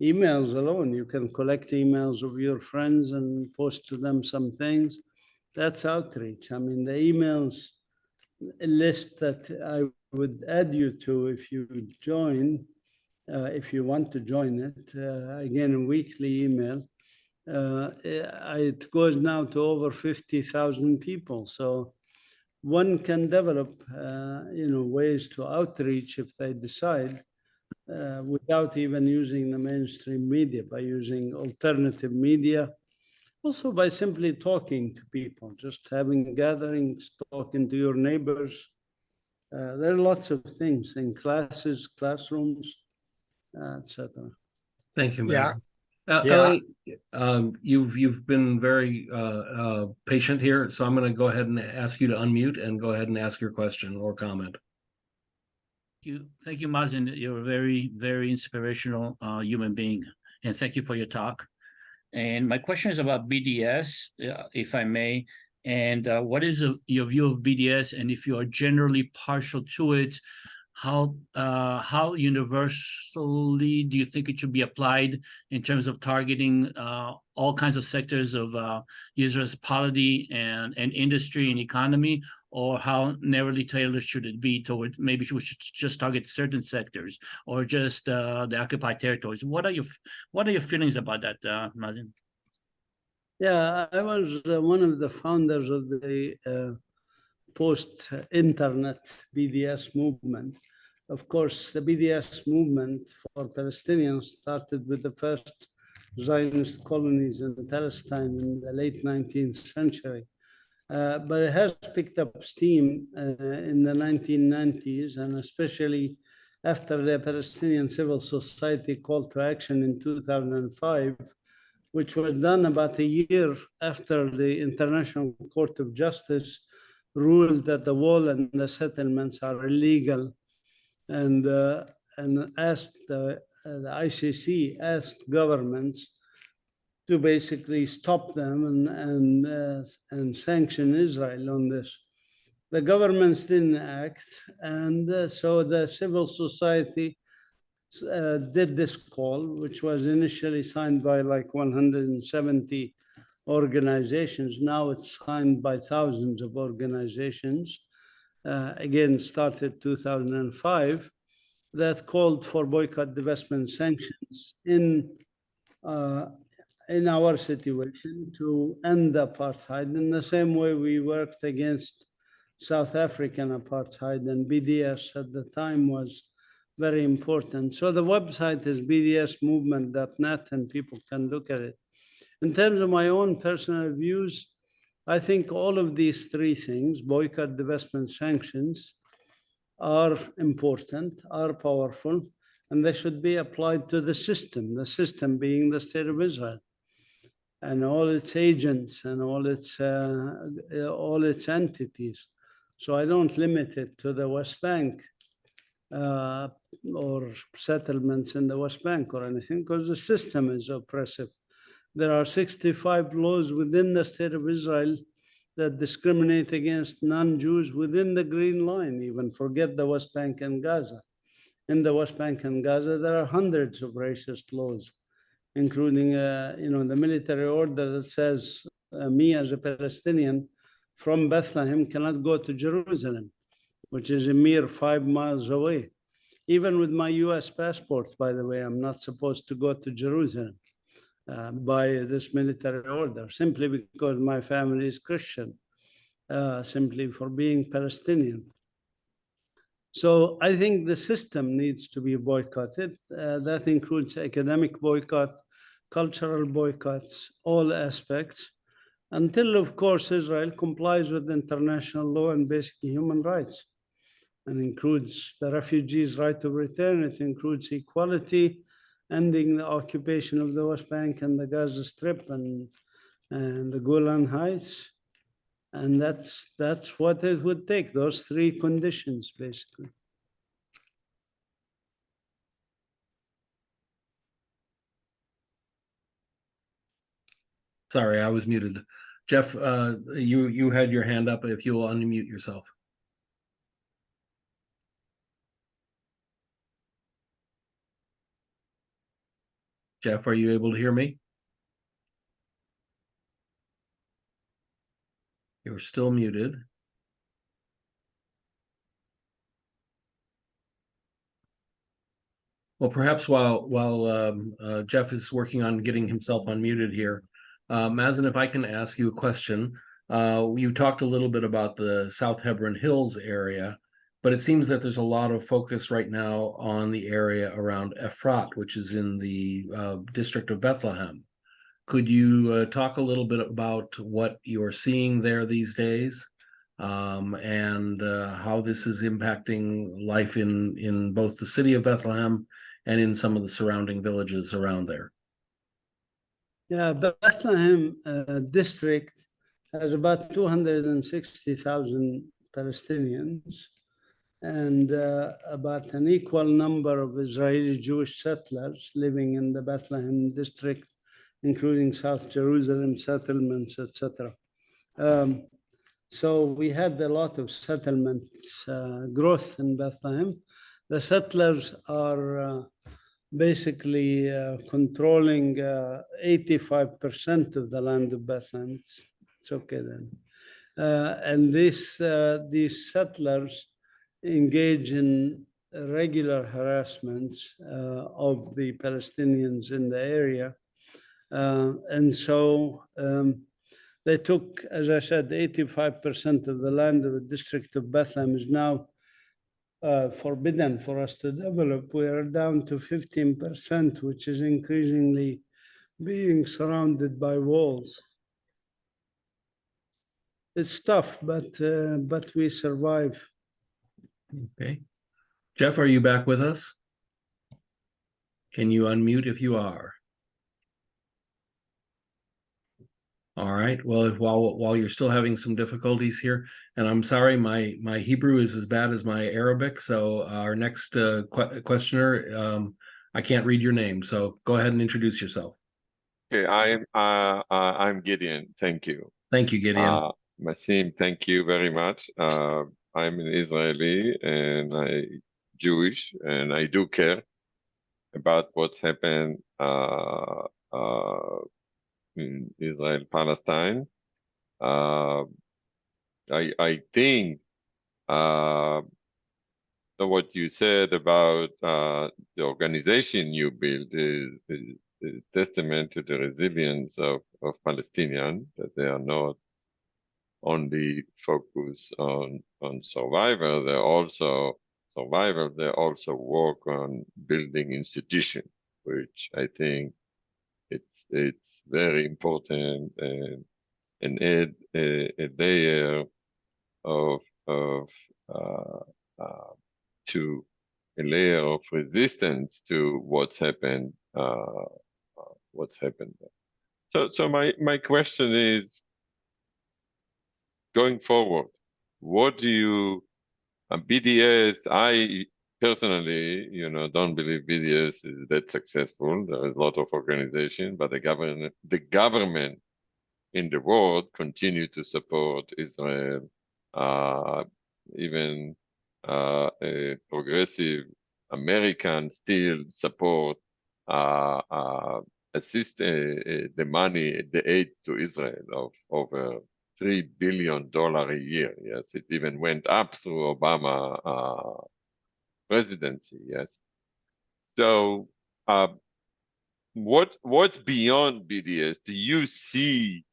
emails alone, you can collect emails of your friends and post to them some things. That's outreach. I mean, the emails list that I would add you to if you join, if you want to join it, again, a weekly email. It goes now to over 50,000 people. So one can develop, ways to outreach if they decide, without even using the mainstream media, by using alternative media, also by simply talking to people, just having gatherings, talking to your neighbors. There are lots of things in classes, classrooms, etc. Thank you, Mazin. Yeah. You've been very patient here, so I'm going to go ahead and ask you to unmute and go ahead and ask your question or comment. Thank you, Mazin. You're a very, very inspirational human being, and thank you for your talk. And my question is about BDS, if I may. And what is your view of BDS? And if you are generally partial to it, how universally do you think it should be applied in terms of targeting all kinds of sectors of Israel's polity and industry and economy, or how narrowly tailored should it be toward maybe we should just target certain sectors or just the occupied territories? What are your feelings about that, Mazin? Yeah, I was one of the founders of the post-internet BDS movement. Of course, the BDS movement for Palestinians started with the first Zionist colonies in Palestine in the late 19th century. But it has picked up steam in the 1990s, and especially after the Palestinian civil society call to action in 2005, which was done about a year after the International Court of Justice ruled that the wall and the settlements are illegal, and asked the ICC asked governments to basically stop them and sanction Israel on this. The governments didn't act, and so the civil society did this call, which was initially signed by like 170 organizations. Now it's signed by thousands of organizations. Again, started 2005, that called for boycott, divestment, sanctions in our situation to end apartheid in the same way we worked against South African apartheid, and BDS at the time was very important. So the website is bdsmovement.net, and people can look at it. In terms of my own personal views, I think all of these three things, boycott, divestment, sanctions, are important, are powerful, and they should be applied to the system being the State of Israel and all its agents and all its entities. So I don't limit it to the West Bank or settlements in the West Bank or anything, because the system is oppressive. There are 65 laws within the State of Israel that discriminate against non-Jews within the Green Line, even forget the West Bank and Gaza. In the West Bank and Gaza, there are hundreds of racist laws, including the military order that says me as a Palestinian from Bethlehem cannot go to Jerusalem, which is a mere 5 miles away. Even with my US passport, by the way, I'm not supposed to go to Jerusalem by this military order, simply because my family is Christian, simply for being Palestinian. So I think the system needs to be boycotted. That includes academic boycott, cultural boycotts, all aspects, until, of course, Israel complies with international law and basic human rights, and includes the refugees' right to return. It includes equality, ending the occupation of the West Bank and the Gaza Strip and the Golan Heights. And that's what it would take, those three conditions, basically. Sorry, I was muted. Jeff, you had your hand up. If you will unmute yourself. Jeff, are you able to hear me? You're still muted. Well, perhaps while Jeff is working on getting himself unmuted here, Mazin, if I can ask you a question. You talked a little bit about the South Hebron Hills area, but it seems that there's a lot of focus right now on the area around Efrat, which is in the district of Bethlehem. Could you talk a little bit about what you're seeing there these days, and how this is impacting life in both the city of Bethlehem and in some of the surrounding villages around there? Yeah, Bethlehem district has about 260,000 Palestinians and about an equal number of Israeli Jewish settlers living in the Bethlehem district, including South Jerusalem settlements, etc. So we had a lot of settlements growth in Bethlehem. The settlers are basically controlling 85% of the land of Bethlehem. It's okay then. And these settlers engage in regular harassments of the Palestinians in the area. And so they took, as I said, 85% of the land of the district of Bethlehem is now forbidden for us to develop. We are down to 15%, which is increasingly being surrounded by walls. It's tough, but we survive. Okay. Jeff, are you back with us? Can you unmute if you are? All right. Well, while you're still having some difficulties here, and I'm sorry, my Hebrew is as bad as my Arabic. So our next questioner, I can't read your name. So go ahead and introduce yourself. Okay, I'm Gideon. Thank you. Thank you, Gideon. Mazin, thank you very much. I'm an Israeli and I'm Jewish, and I do care about what's happened in Israel-Palestine. I think what you said about the organization you built is a testament to the resilience of Palestinians, that they are not only focused on survival, they also work on building institutions, which I think it's very important, and add a layer of to a layer of resistance to what's happened there. So my question is, going forward, what do you BDS? I personally, don't believe BDS is that successful. There is a lot of organization, but the government in the world continue to support Israel. Even a progressive American still support assist the money, the aid to Israel of over $3 billion a year. Yes, it even went up through Obama presidency. Yes. So what's beyond BDS? Do you see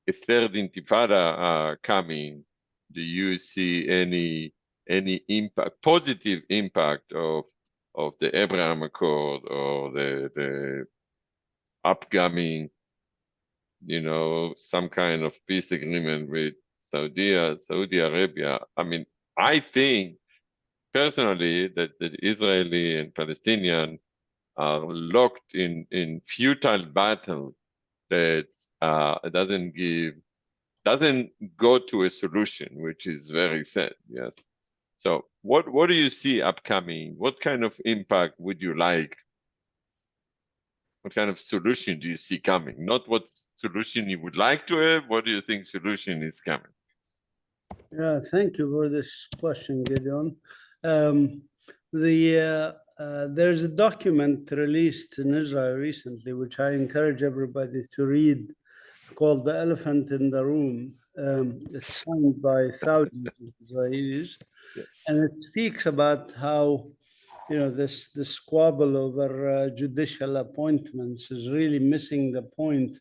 a third intifada coming? Do you see any impact, positive impact of the Abraham Accord or the upcoming, some kind of peace agreement with Saudi Arabia? I mean, I think personally that the Israeli and Palestinian are locked in futile battle that doesn't go to a solution, which is very sad. Yes. So what do you see upcoming? What kind of impact would you like? What kind of solution do you see coming? Not what solution you would like to have. What do you think solution is coming? Yeah, thank you for this question, Gideon. There's a document released in Israel recently, which I encourage everybody to read, called "The Elephant in the Room." It's signed by thousands of Israelis, Yes. and it speaks about how this squabble over judicial appointments is really missing the point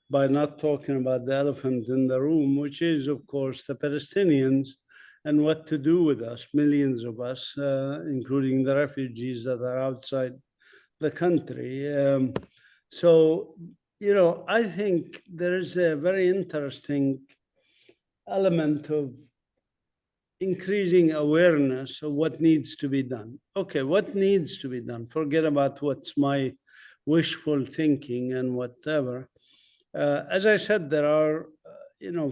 by not talking about the elephant in the room, which is, of course, the Palestinians and what to do with us, millions of us, including the refugees that are outside the country. So, I think there is a very interesting element of increasing awareness of what needs to be done. Okay, what needs to be done? Forget about what's my wishful thinking and whatever. As I said, there are,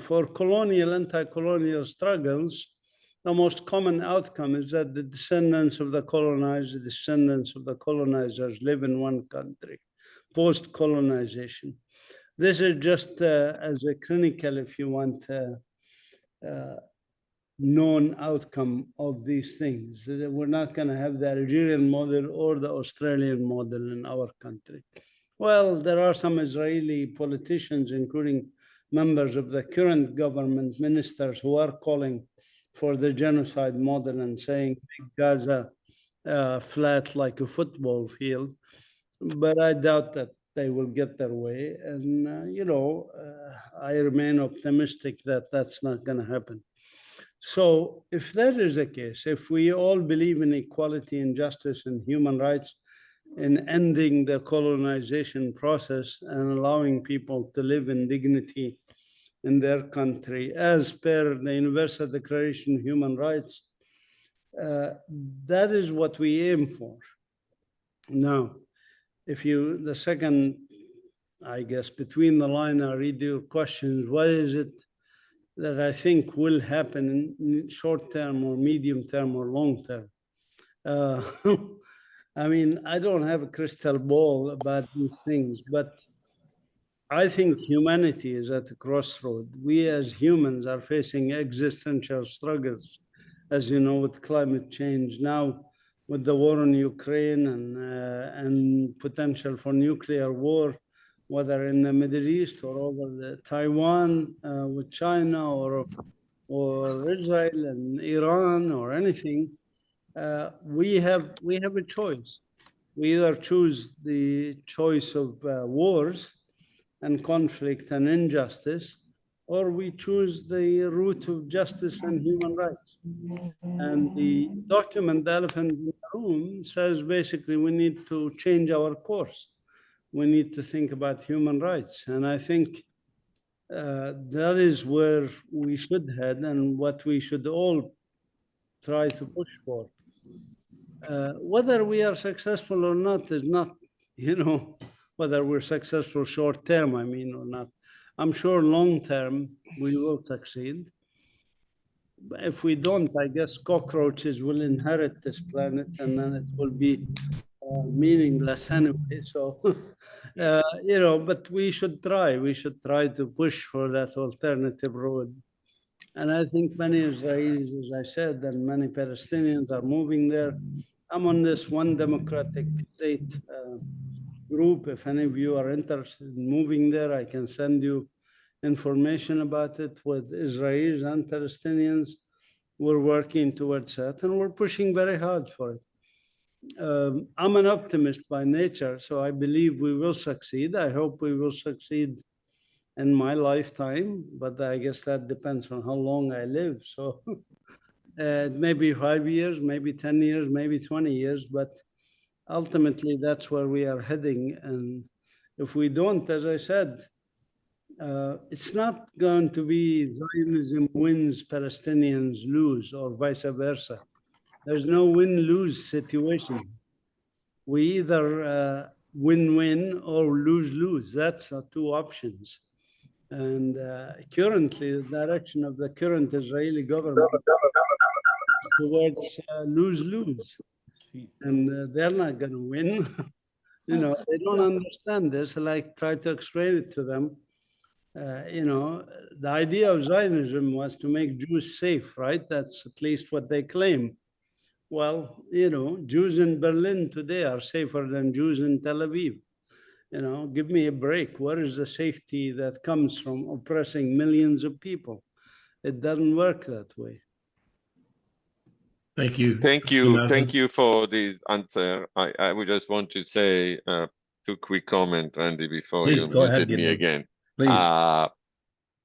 for colonial, anti-colonial struggles, the most common outcome is that the descendants of the colonized, the descendants of the colonizers live in one country, post-colonization. This is just as a clinical, if you want, known outcome of these things. We're not going to have the Algerian model or the Australian model in our country. Well, there are some Israeli politicians, including members of the current government, ministers, who are calling for the genocide model and saying Gaza flat like a football field. But I doubt that they will get their way. And, I remain optimistic that that's not going to happen. So if that is the case, if we all believe in equality and justice and human rights, in ending the colonization process and allowing people to live in dignity in their country, as per the Universal Declaration of Human Rights, that is what we aim for. Now, the second, I guess, between the line, I read your questions, what is it that I think will happen in short term or medium term or long term? I mean, I don't have a crystal ball about these things, but I think humanity is at a crossroad. We as humans are facing existential struggles, as you know, with climate change, now with the war in Ukraine and potential for nuclear war, whether in the Middle East or over Taiwan with China or Israel and Iran or anything. We have a choice. We either choose the choice of wars and conflict and injustice, or we choose the route of justice and human rights. And the document, The Elephant in the Room, says basically we need to change our course. We need to think about human rights. And I think that is where we should head and what we should all try to push for. Whether we are successful or not is not, whether we're successful short term, I mean, or not. I'm sure long term we will succeed. If we don't, I guess cockroaches will inherit this planet and then it will be meaningless anyway. So, but we should try. We should try to push for that alternative road. And I think many Israelis, as I said, and many Palestinians are moving there. I'm on this one democratic state group. If any of you are interested in moving there, I can send you information about it with Israelis and Palestinians. We're working towards that and we're pushing very hard for it. I'm an optimist by nature, so I believe we will succeed. I hope we will succeed in my lifetime, but I guess that depends on how long I live. So maybe 5 years, maybe 10 years, maybe 20 years, but ultimately that's where we are heading. And if we don't, as I said, it's not going to be Zionism wins, Palestinians lose, or vice versa. There's no win-lose situation. We either win-win or lose-lose. That's our two options. And currently, the direction of the current Israeli government is towards lose-lose. And they're not going to win. They don't understand this. Like, try to explain it to them. The idea of Zionism was to make Jews safe, right? That's at least what they claim. Well, Jews in Berlin today are safer than Jews in Tel Aviv. Give me a break. Where is the safety that comes from oppressing millions of people? It doesn't work that way. Thank you. Thank you. Thank you for this answer. I would just want to say two quick comments, Randy, before Please, you go ahead, muted me Gideon. again. Please.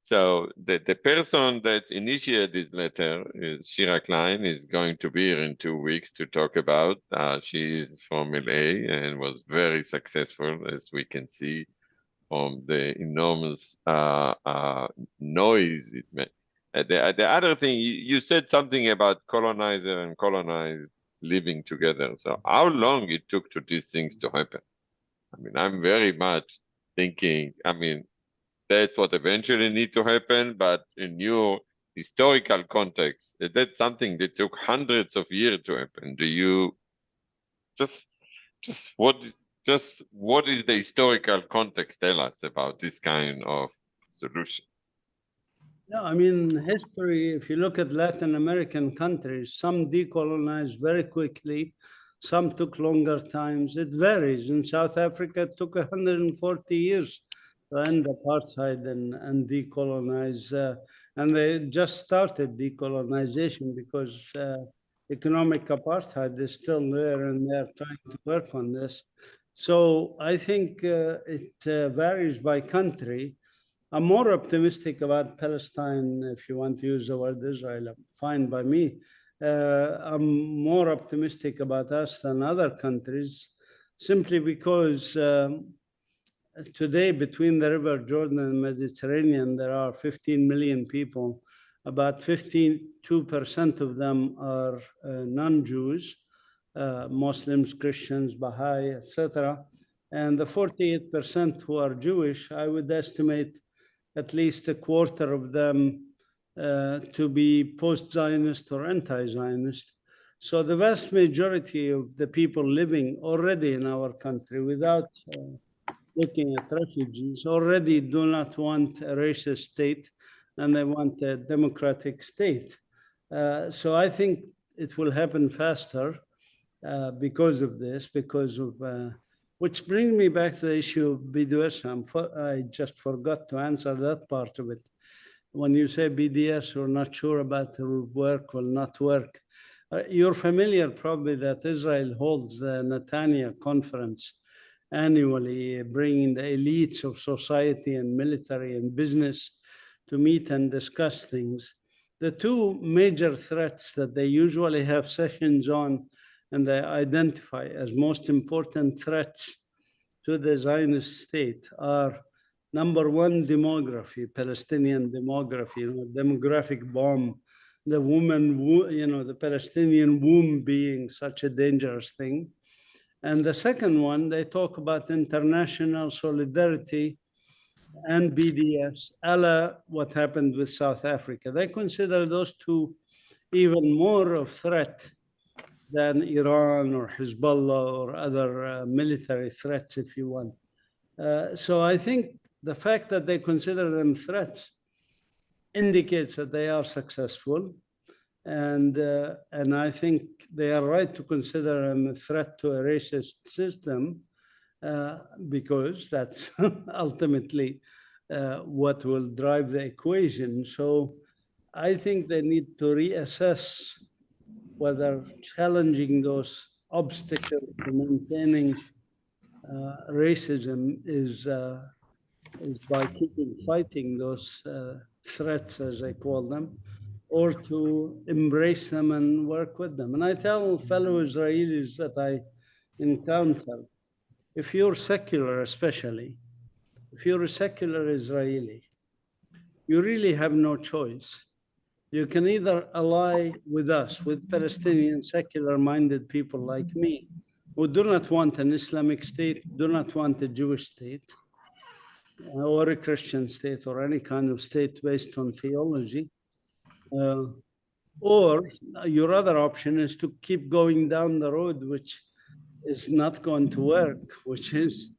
So the person that's initiated this letter is Shira Klein, is going to be here in 2 weeks to talk about. She is from LA and was very successful, as we can see from the enormous noise it made. The other thing, you said something about colonizer and colonized living together. So how long it took to these things to happen? I mean, I'm very much thinking, I mean, that's what eventually need to happen, but in your historical context, that's something that took hundreds of years to happen. Do you just what is the historical context tell us about this kind of solution? No, I mean, history, if you look at Latin American countries, some decolonized very quickly, some took longer times. It varies. In South Africa, it took 140 years to end apartheid and decolonize. And they just started decolonization because economic apartheid is still there and they're trying to work on this. So I think it varies by country. I'm more optimistic about Palestine, if you want to use the word Israel, fine by me. I'm more optimistic about us than other countries, simply because today between the River Jordan and Mediterranean, there are 15 million people. About 52% of them are non-Jews, Muslims, Christians, Baha'i, etc. And the 48% who are Jewish, I would estimate at least a quarter of them to be post-Zionist or anti-Zionist. So the vast majority of the people living already in our country without looking at refugees already do not want a racist state and they want a democratic state. So I think it will happen faster because of this, because of which brings me back to the issue of BDS. I just forgot to answer that part of it. When you say BDS, we're not sure about it will work, will not work. You're familiar probably that Israel holds the Netanya conference annually, bringing the elites of society and military and business to meet and discuss things. The two major threats that they usually have sessions on and they identify as most important threats to the Zionist state are, number one, demography, Palestinian demography, demographic bomb, the woman, the Palestinian womb being such a dangerous thing. And the second one, they talk about international solidarity and BDS, a la what happened with South Africa. They consider those two even more of threat than Iran or Hezbollah or other military threats, if you want. So I think the fact that they consider them threats indicates that they are successful. And I think they are right to consider them a threat to a racist system because that's ultimately what will drive the equation. So I think they need to reassess whether challenging those obstacles to maintaining racism is by keeping fighting those threats, as I call them, or to embrace them and work with them. And I tell fellow Israelis that I encounter, if you're secular especially, if you're a secular Israeli, you really have no choice. You can either ally with us, with Palestinian secular-minded people like me, who do not want an Islamic state, do not want a Jewish state, or a Christian state, or any kind of state based on theology. Or your other option is to keep going down the road, which is not going to work, which is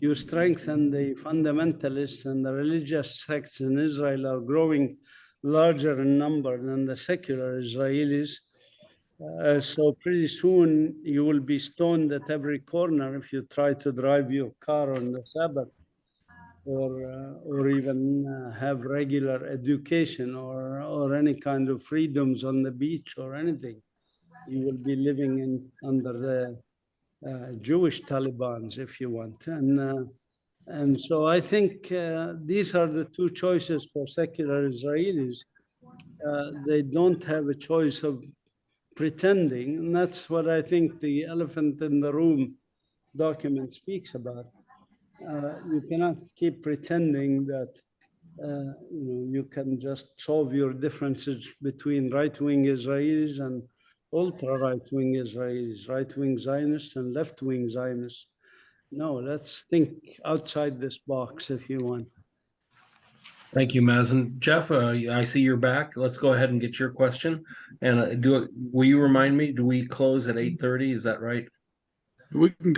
you strengthen the fundamentalists, and the religious sects in Israel are growing larger in number than the secular Israelis. So pretty soon you will be stoned at every corner if you try to drive your car on the Sabbath, or even have regular education or any kind of freedoms on the beach or anything. You will be living under the Jewish Talibans, if you want. And so I think these are the two choices for secular Israelis. They don't have a choice of pretending, and that's what I think the elephant in the room document speaks about. You cannot keep pretending that you can just solve your differences between right-wing Israelis and ultra right-wing Israelis, right-wing Zionists and left-wing Zionists. No, let's think outside this box if you want. Thank you, Mazin. Jeff, I see you're back. Let's go ahead and get your question. And will you remind me, do we close at 8:30? Is that right? We normally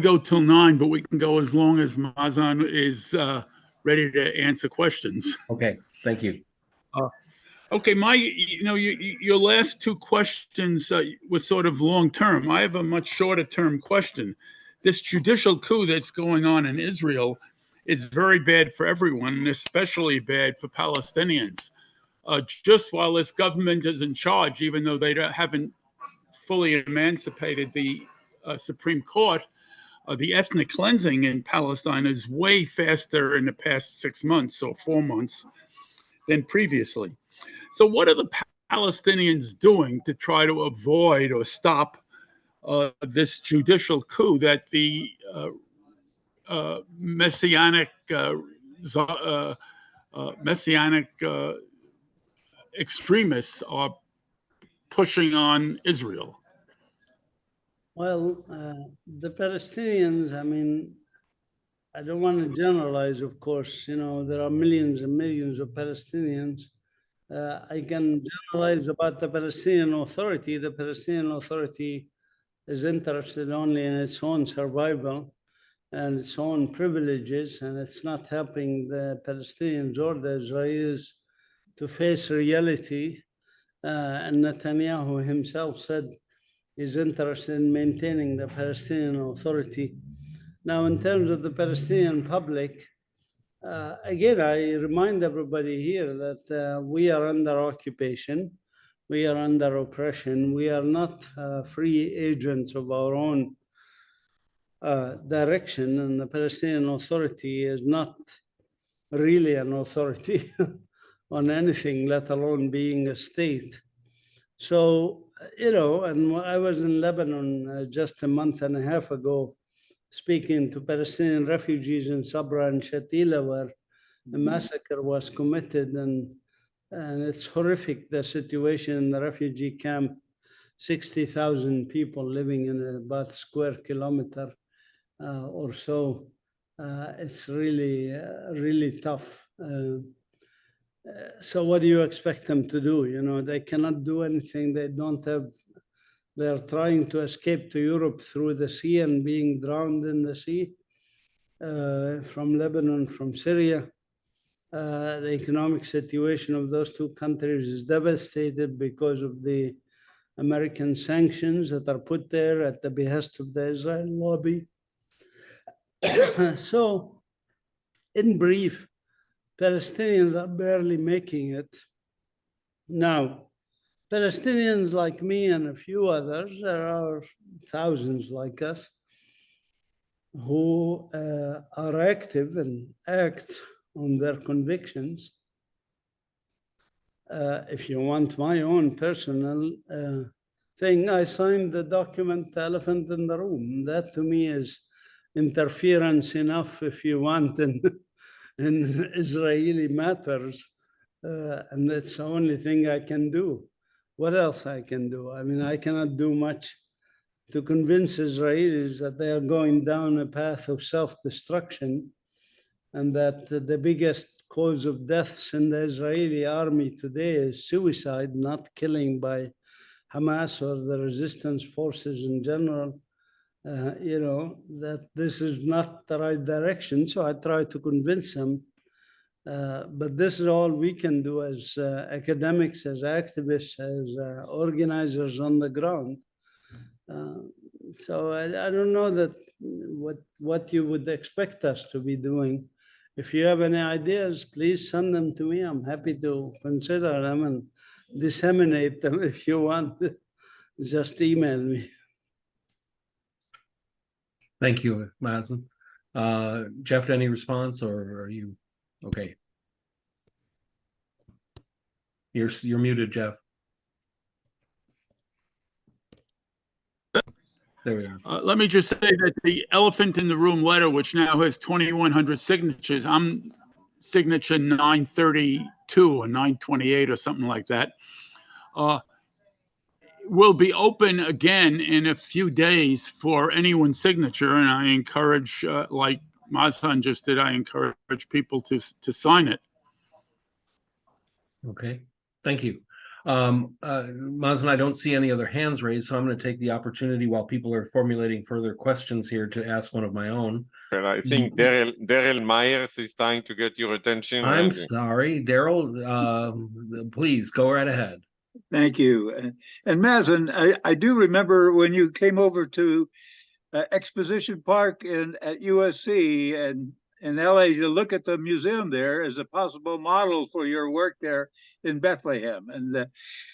go till 9, but we can go as long as Mazin is ready to answer questions. Okay, thank you. Okay, your last two questions were sort of long-term. I have a much shorter-term question. This judicial coup that's going on in Israel is very bad for everyone, and especially bad for Palestinians. Just while this government is in charge, even though they haven't fully emancipated the Supreme Court, the ethnic cleansing in Palestine is way faster in the past 6 months or 4 months than previously. So what are the Palestinians doing to try to avoid or stop this judicial coup that the messianic extremists are pushing on Israel? Well, the Palestinians, I mean, I don't want to generalize, of course. You know, there are millions and millions of Palestinians. I can generalize about the Palestinian Authority. The Palestinian Authority is interested only in its own survival and its own privileges, and it's not helping the Palestinians or the Israelis to face reality. And Netanyahu himself said he's interested in maintaining the Palestinian Authority. Now, in terms of the Palestinian public, again, I remind everybody here that we are under occupation. We are under oppression. We are not free agents of our own direction, and the Palestinian Authority is not really an authority on anything, let alone being a state. So, you know, and I was in Lebanon just a month and a half ago, speaking to Palestinian refugees in Sabra and Shatila, where a massacre was committed, and it's horrific, the situation in the refugee camp. 60,000 people living in about a square kilometer or so. It's really, really tough. So what do you expect them to do? You know, they cannot do anything. They don't have, they're trying to escape to Europe through the sea and being drowned in the sea from Lebanon, from Syria. The economic situation of those two countries is devastated because of the American sanctions that are put there at the behest of the Israel lobby. So, in brief, Palestinians are barely making it. Now, Palestinians like me and a few others, there are thousands like us, who are active and act on their convictions. If you want my own personal thing, I signed the document, The Elephant in the Room. That to me is interference enough, if you want, in Israeli matters. And that's the only thing I can do. What else I can do? I mean, I cannot do much to convince Israelis that they are going down a path of self-destruction, and that the biggest cause of deaths in the Israeli army today is suicide, not killing by Hamas or the resistance forces in general. You know, that this is not the right direction. So I try to convince them. But this is all we can do as academics, as activists, as organizers on the ground. So I don't know that what you would expect us to be doing. If you have any ideas, please send them to me. I'm happy to consider them and disseminate them. If you want, just email me. Thank you, Mazin. Jeff, any response, or are you okay? You're muted, Jeff. There we are. Let me just say that the Elephant in the Room letter, which now has 2,100 signatures, I'm signature 932 or 928 or something like that. will be open again in a few days for anyone's signature, and I encourage, like Mazin just did, I encourage people to sign it. Okay, thank you. Mazin, I don't see any other hands raised, so I'm going to take the opportunity while people are formulating further questions here to ask one of my own. Well, I think Daryl Myers is trying to get your attention. I'm Randy. sorry, Daryl, please go right ahead. Thank you. And Mazin, I do remember when you came over to Exposition Park at USC and in LA to look at the museum there as a possible model for your work there in Bethlehem. And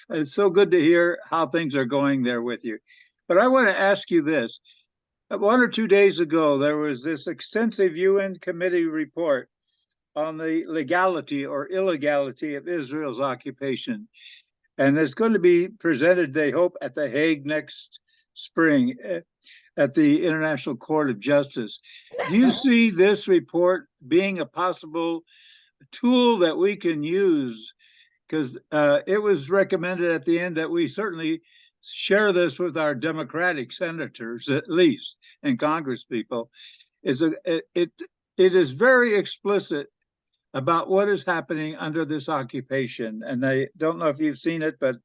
it's so good to hear how things are going there with you. But I want to ask you this. 1 or 2 days ago, there was this extensive UN committee report on the legality or illegality of Israel's occupation. And it's going to be presented, they hope, at The Hague next spring at the International Court of Justice. Do you see this report being a possible tool that we can use? Because it was recommended at the end that we certainly share this with our Democratic senators, at least, and Congress people. It is very explicit about what is happening under this occupation. And I don't know if you've seen it, but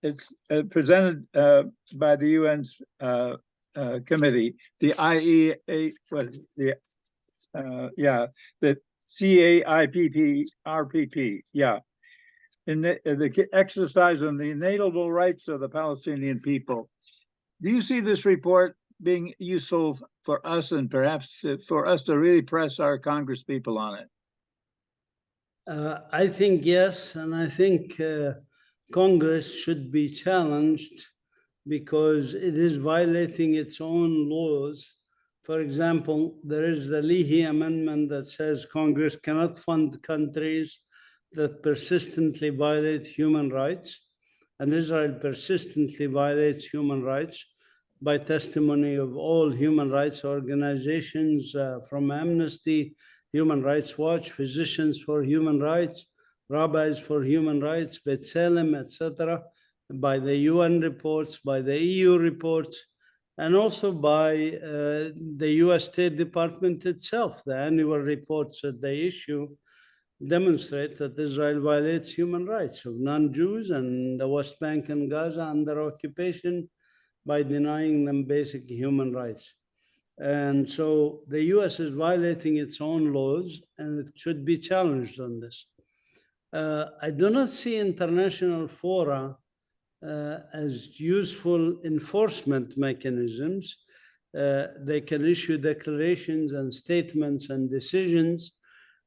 it's presented by the UN's committee, the IEA, the CAIPP, in the exercise on the inalienable rights of the Palestinian people. Do you see this report being useful for us and perhaps for us to really press our Congress people on it? I think yes, and I think Congress should be challenged because it is violating its own laws. For example, there is the Leahy Amendment that says Congress cannot fund countries that persistently violate human rights, and Israel persistently violates human rights by testimony of all human rights organizations, from Amnesty, Human Rights Watch, Physicians for Human Rights, Rabbis for Human Rights, B'Tselem, etc., by the UN reports, by the EU reports, and also by the US State Department itself. The annual reports that they issue demonstrate that Israel violates human rights of non-Jews and the West Bank and Gaza under occupation by denying them basic human rights. And so the US is violating its own laws, and it should be challenged on this. I do not see international fora as useful enforcement mechanisms. They can issue declarations and statements and decisions,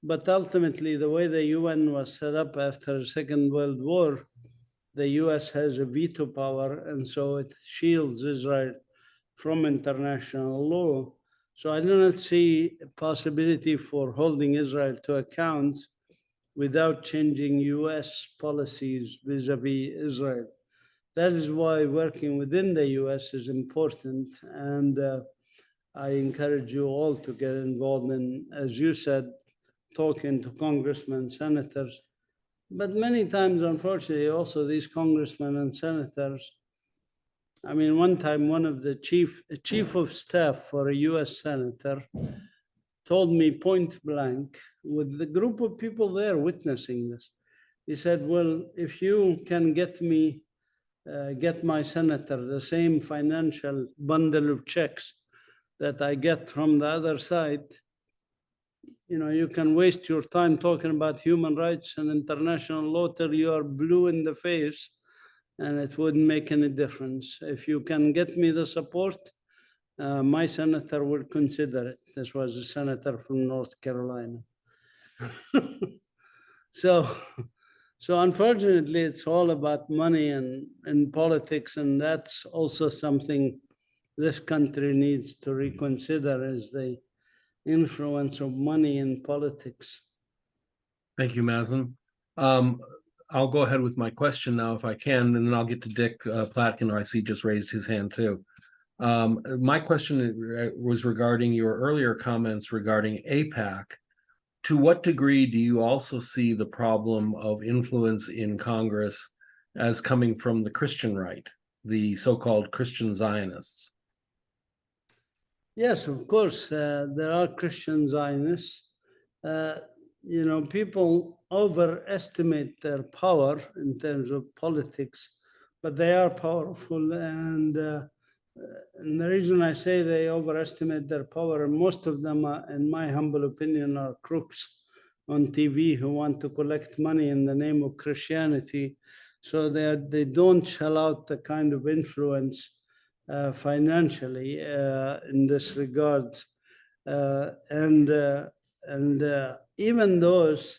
but ultimately the way the UN was set up after the Second World War, the US has a veto power, and so it shields Israel from international law. So I do not see a possibility for holding Israel to account without changing US policies vis-a-vis Israel. That is why working within the US is important, and I encourage you all to get involved in, as you said, talking to congressmen, senators. But many times, unfortunately, also these congressmen and senators, I mean, one time one of the chief of staff for a US senator told me point blank, with the group of people there witnessing this, he said, well, if you can get my senator the same financial bundle of checks that I get from the other side, you know, you can waste your time talking about human rights and international law till you are blue in the face, and it wouldn't make any difference. If you can get me the support, my senator will consider it. This was a senator from North Carolina. So unfortunately, it's all about money and politics, and that's also something this country needs to reconsider, is the influence of money in politics. Thank you, Mazin. I'll go ahead with my question now, if I can, and then I'll get to Dick Platkin, who I see just raised his hand too. My question was regarding your earlier comments regarding AIPAC. To what degree do you also see the problem of influence in Congress as coming from the Christian right, the so-called Christian Zionists? Yes, of course, there are Christian Zionists. You know, people overestimate their power in terms of politics, but they are powerful. And the reason I say they overestimate their power, and most of them, are, in my humble opinion, are crooks on TV who want to collect money in the name of Christianity. So they don't shell out the kind of influence financially in this regards. And even those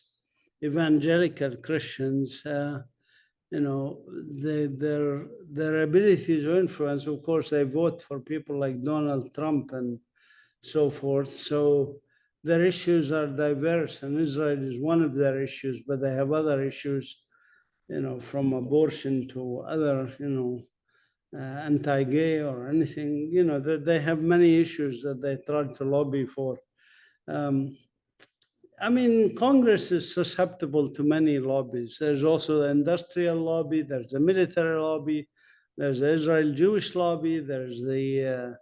evangelical Christians, you know, their ability to influence, of course, they vote for people like Donald Trump and so forth. So their issues are diverse, and Israel is one of their issues, but they have other issues, you know, from abortion to other, you know, anti-gay or anything, you know, they have many issues that they try to lobby for. I mean, Congress is susceptible to many lobbies. There's also the industrial lobby, there's the military lobby, there's the Israel-Jewish lobby, there's the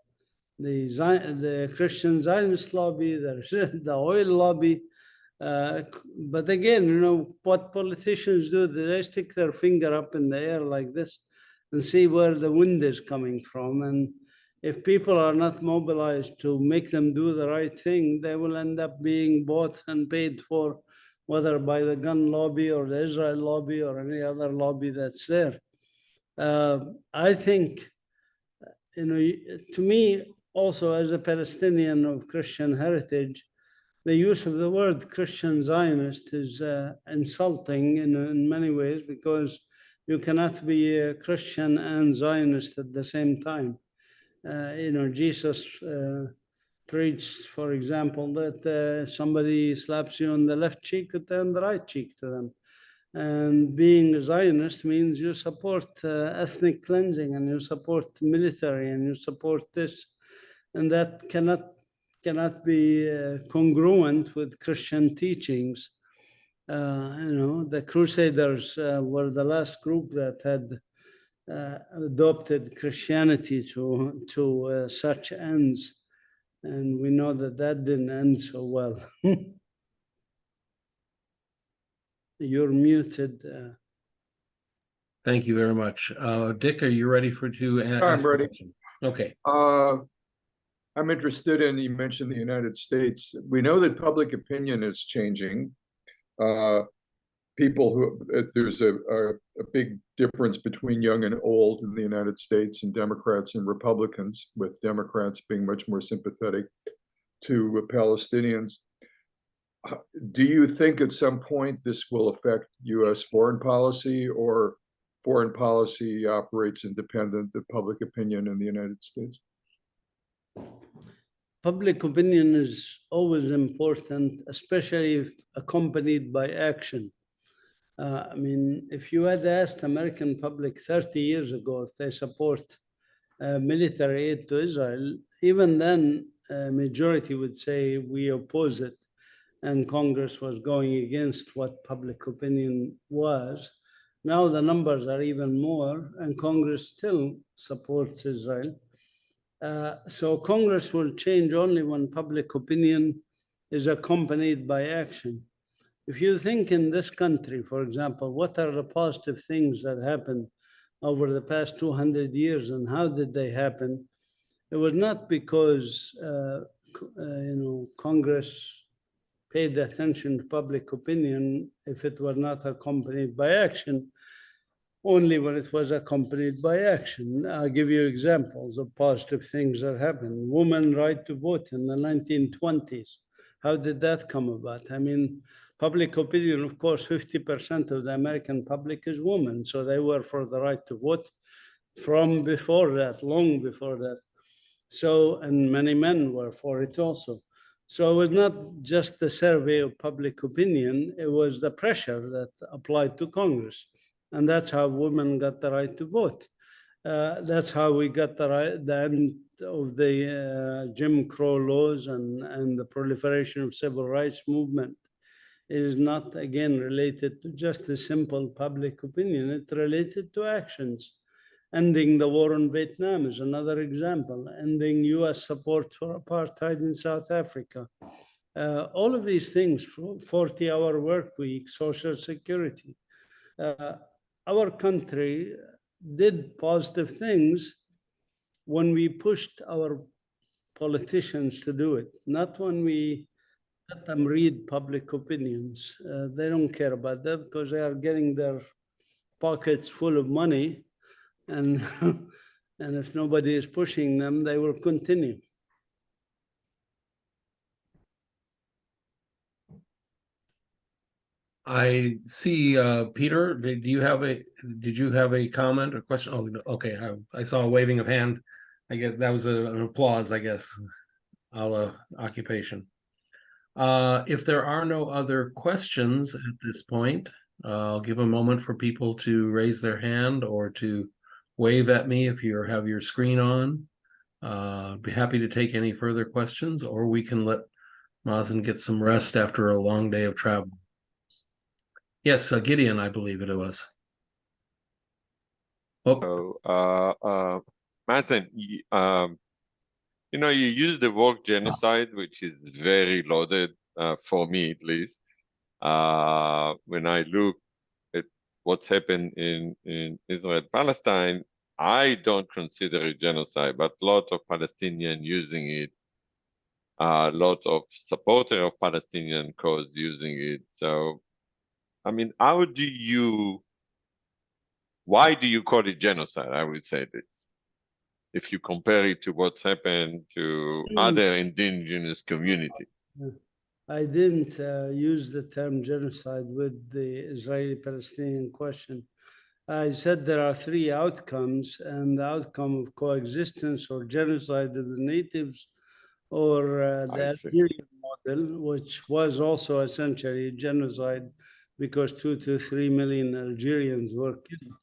Christian Zionist lobby, there's the oil lobby. But again, you know, what politicians do, they stick their finger up in the air like this and see where the wind is coming from. And if people are not mobilized to make them do the right thing, they will end up being bought and paid for, whether by the gun lobby or the Israel lobby or any other lobby that's there. I think, you know, to me, also as a Palestinian of Christian heritage, the use of the word Christian Zionist is insulting in many ways, because you cannot be a Christian and Zionist at the same time. You know, Jesus preached, for example, that somebody slaps you on the left cheek, you turn the right cheek to them. And being a Zionist means you support ethnic cleansing, and you support military, and you support this. And that cannot be congruent with Christian teachings. You know, the Crusaders were the last group that had adopted Christianity to such ends, and we know that that didn't end so well. You're muted. Thank you very much. Dick, are you ready to ask? I'm ready. Okay. I'm interested in, you mentioned the United States. We know that public opinion is changing. There's a big difference between young and old in the United States, and Democrats and Republicans, with Democrats being much more sympathetic to Palestinians. Do you think at some point this will affect U.S. foreign policy, or foreign policy operates independent of public opinion in the United States? Public opinion is always important, especially if accompanied by action. I mean, if you had asked American public 30 years ago if they support military aid to Israel, even then, a majority would say we oppose it. And Congress was going against what public opinion was. Now the numbers are even more, and Congress still supports Israel. So Congress will change only when public opinion is accompanied by action. If you think in this country, for example, what are the positive things that happened over the past 200 years, and how did they happen? It was not because you know, Congress paid attention to public opinion if it were not accompanied by action, only when it was accompanied by action. I'll give you examples of positive things that happened. Women right to vote in the 1920s. How did that come about? I mean, public opinion, of course, 50% of the American public is women, so they were for the right to vote from before that, long before that. So, and many men were for it also. So it was not just the survey of public opinion, it was the pressure that applied to Congress. And that's how women got the right to vote. That's how we got the end of the Jim Crow laws and the proliferation of civil rights movement is not, again, related to just a simple public opinion. It's related to actions. Ending the war in Vietnam is another example. Ending US support for apartheid in South Africa. All of these things, 40-hour work week, social security. Our country did positive things when we pushed our politicians to do it, not when we let them read public opinions. They don't care about that because they are getting their pockets full of money, and and if nobody is pushing them, they will continue. I see, Peter, did you have a comment or question? Oh, okay, I saw a waving of hand. I guess that was an applause, I guess, a la occupation. If there are no other questions at this point, I'll give a moment for people to raise their hand or to wave at me if you have your screen on. Be happy to take any further questions, or we can let Mazin get some rest after a long day of travel. Yes, Gideon, I believe it was. Oh, So, Mazin, you use the word genocide, which is very loaded, for me at least. When I look at what's happened in Israel-Palestine, I don't consider it genocide, but a lot of Palestinians using it, a lot of supporters of Palestinian cause using it. So, I mean, why do you call it genocide? I would say this, if you compare it to what's happened to other indigenous communities. I didn't use the term genocide with the Israeli-Palestinian question. I said there are three outcomes, and the outcome of coexistence or genocide of the natives, or the Algerian model, which was also essentially genocide because 2 to 3 million Algerians were killed.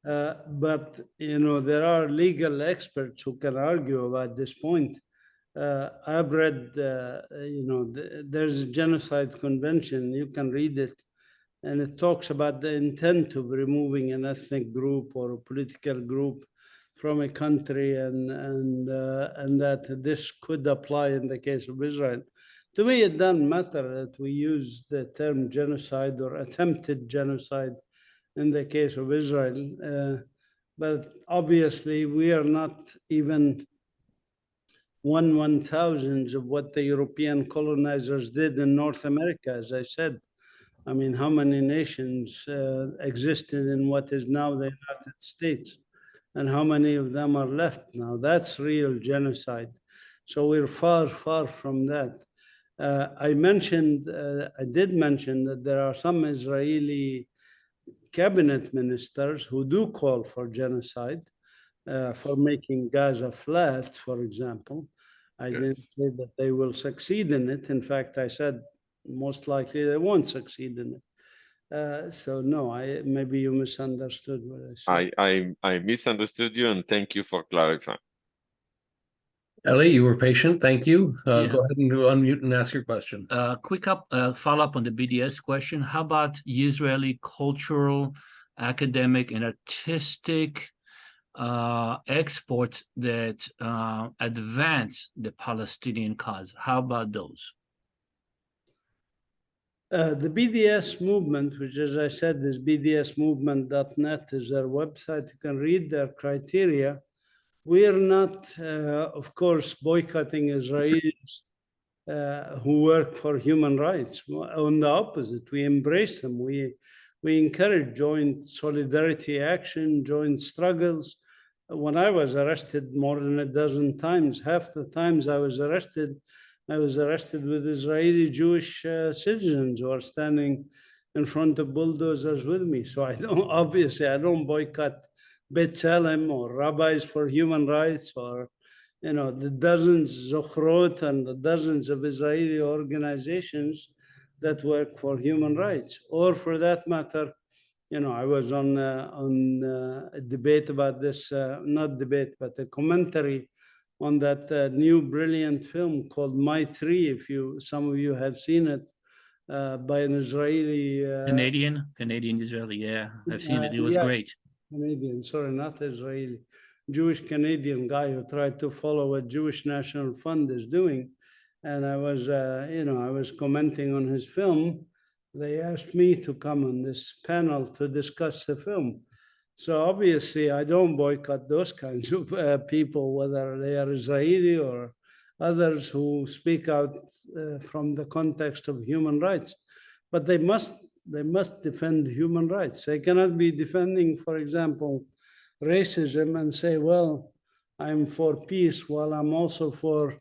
But there are legal experts who can argue about this point. I've read, there's a genocide convention. You can read it, and it talks about the intent of removing an ethnic group or a political group from a country, and that this could apply in the case of Israel. To me, it doesn't matter that we use the term genocide or attempted genocide in the case of Israel, but obviously we are not even 1/1000th of what the European colonizers did in North America, as I said. I mean, how many nations existed in what is now the United States, and how many of them are left now? That's real genocide. So we're far, far from that. I did mention that there are some Israeli cabinet ministers who do call for genocide, for making Gaza flat, for example. I didn't say that they will succeed in it. In fact, I said most likely they won't succeed in it. So no, maybe you misunderstood what I said. I misunderstood you, and thank you for clarifying. Ellie, you were patient. Thank you. Go ahead and unmute and ask your question. Quick follow-up on the BDS question. How about Israeli cultural, academic, and artistic exports that advance the Palestinian cause? How about those? The BDS movement, which, as I said, is bdsmovement.net, is their website. You can read their criteria. We are not, of course, boycotting Israelis who work for human rights. On the opposite, we embrace them. We encourage joint solidarity action, joint struggles. When I was arrested more than a dozen times, half the times I was arrested with Israeli Jewish citizens who are standing in front of bulldozers with me. So I don't boycott B'Tselem or Rabbis for Human Rights, or the dozens Zochrot and the dozens of Israeli organizations that work for human rights. Or for that matter, I was on a debate about this, not debate, but a commentary on that new brilliant film called My Tree, if some of you have seen it, by an Israeli. Canadian Israeli. Yeah, I've seen it. It was yeah. great. Canadian, sorry, not Israeli, Jewish Canadian guy who tried to follow what Jewish National Fund is doing. And I was, I was commenting on his film. They asked me to come on this panel to discuss the film. So obviously I don't boycott those kinds of people, whether they are Israeli or others who speak out from the context of human rights. But they must defend human rights. They cannot be defending, for example, racism and say, well, I'm for peace while I'm also for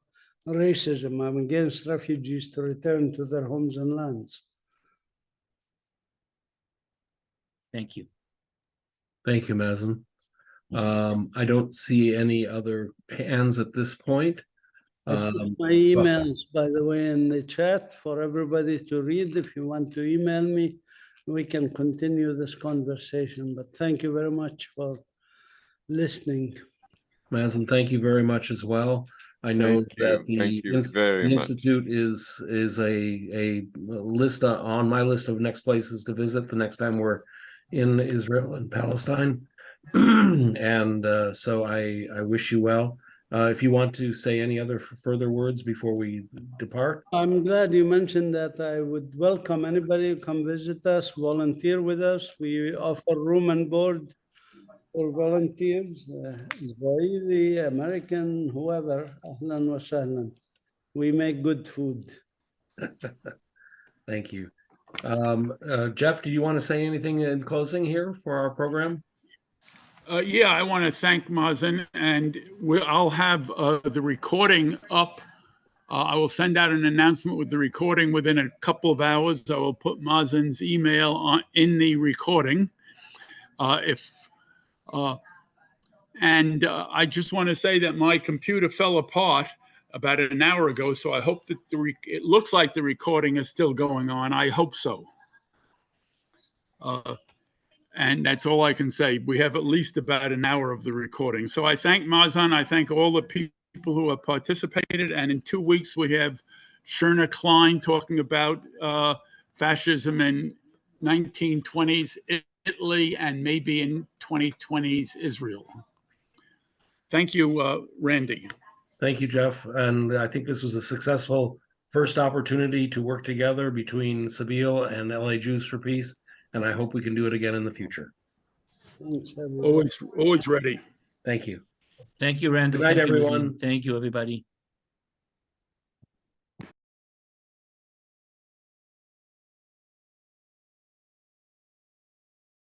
racism. I'm against refugees to return to their homes and lands. Thank you. Thank you, Mazin. I don't see any other hands at this point. I put my emails, by the way, in the chat for everybody to read. If you want to email me, we can continue this conversation. But thank you very much for listening. Mazin, thank you very much as well. I know that the Institute is a list on my list of next places to visit the next time we're in Israel and Palestine. And so I wish you well. If you want to say any other further words before we depart. I'm glad you mentioned that. I would welcome anybody to come visit us, volunteer with us. We offer room and board for volunteers, Israeli, American, whoever. Ahlan wa sahlan. We make good food. Thank you. Jeff, do you want to say anything in closing here for our program? Yeah, I want to thank Mazin, and I'll have the recording up. I will send out an announcement with the recording within a couple of hours. I will put Mazin's email in the recording. I just want to say that my computer fell apart about an hour ago, so I hope that it looks like the recording is still going on. I hope so. And that's all I can say. We have at least about an hour of the recording. So I thank Mazin. I thank all the people who have participated. And in 2 weeks, we have Shirna Klein talking about fascism in 1920s Italy and maybe in 2020s Israel. Thank you, Randy. Thank you, Jeff. And I think this was a successful first opportunity to work together between Sabeel and LA Jews for Peace. And I hope we can do it again in the future. Thanks, Always ready. Thank you. Thank you, Randy. Good night, Thank you, everyone. Mazin. Thank you, everybody.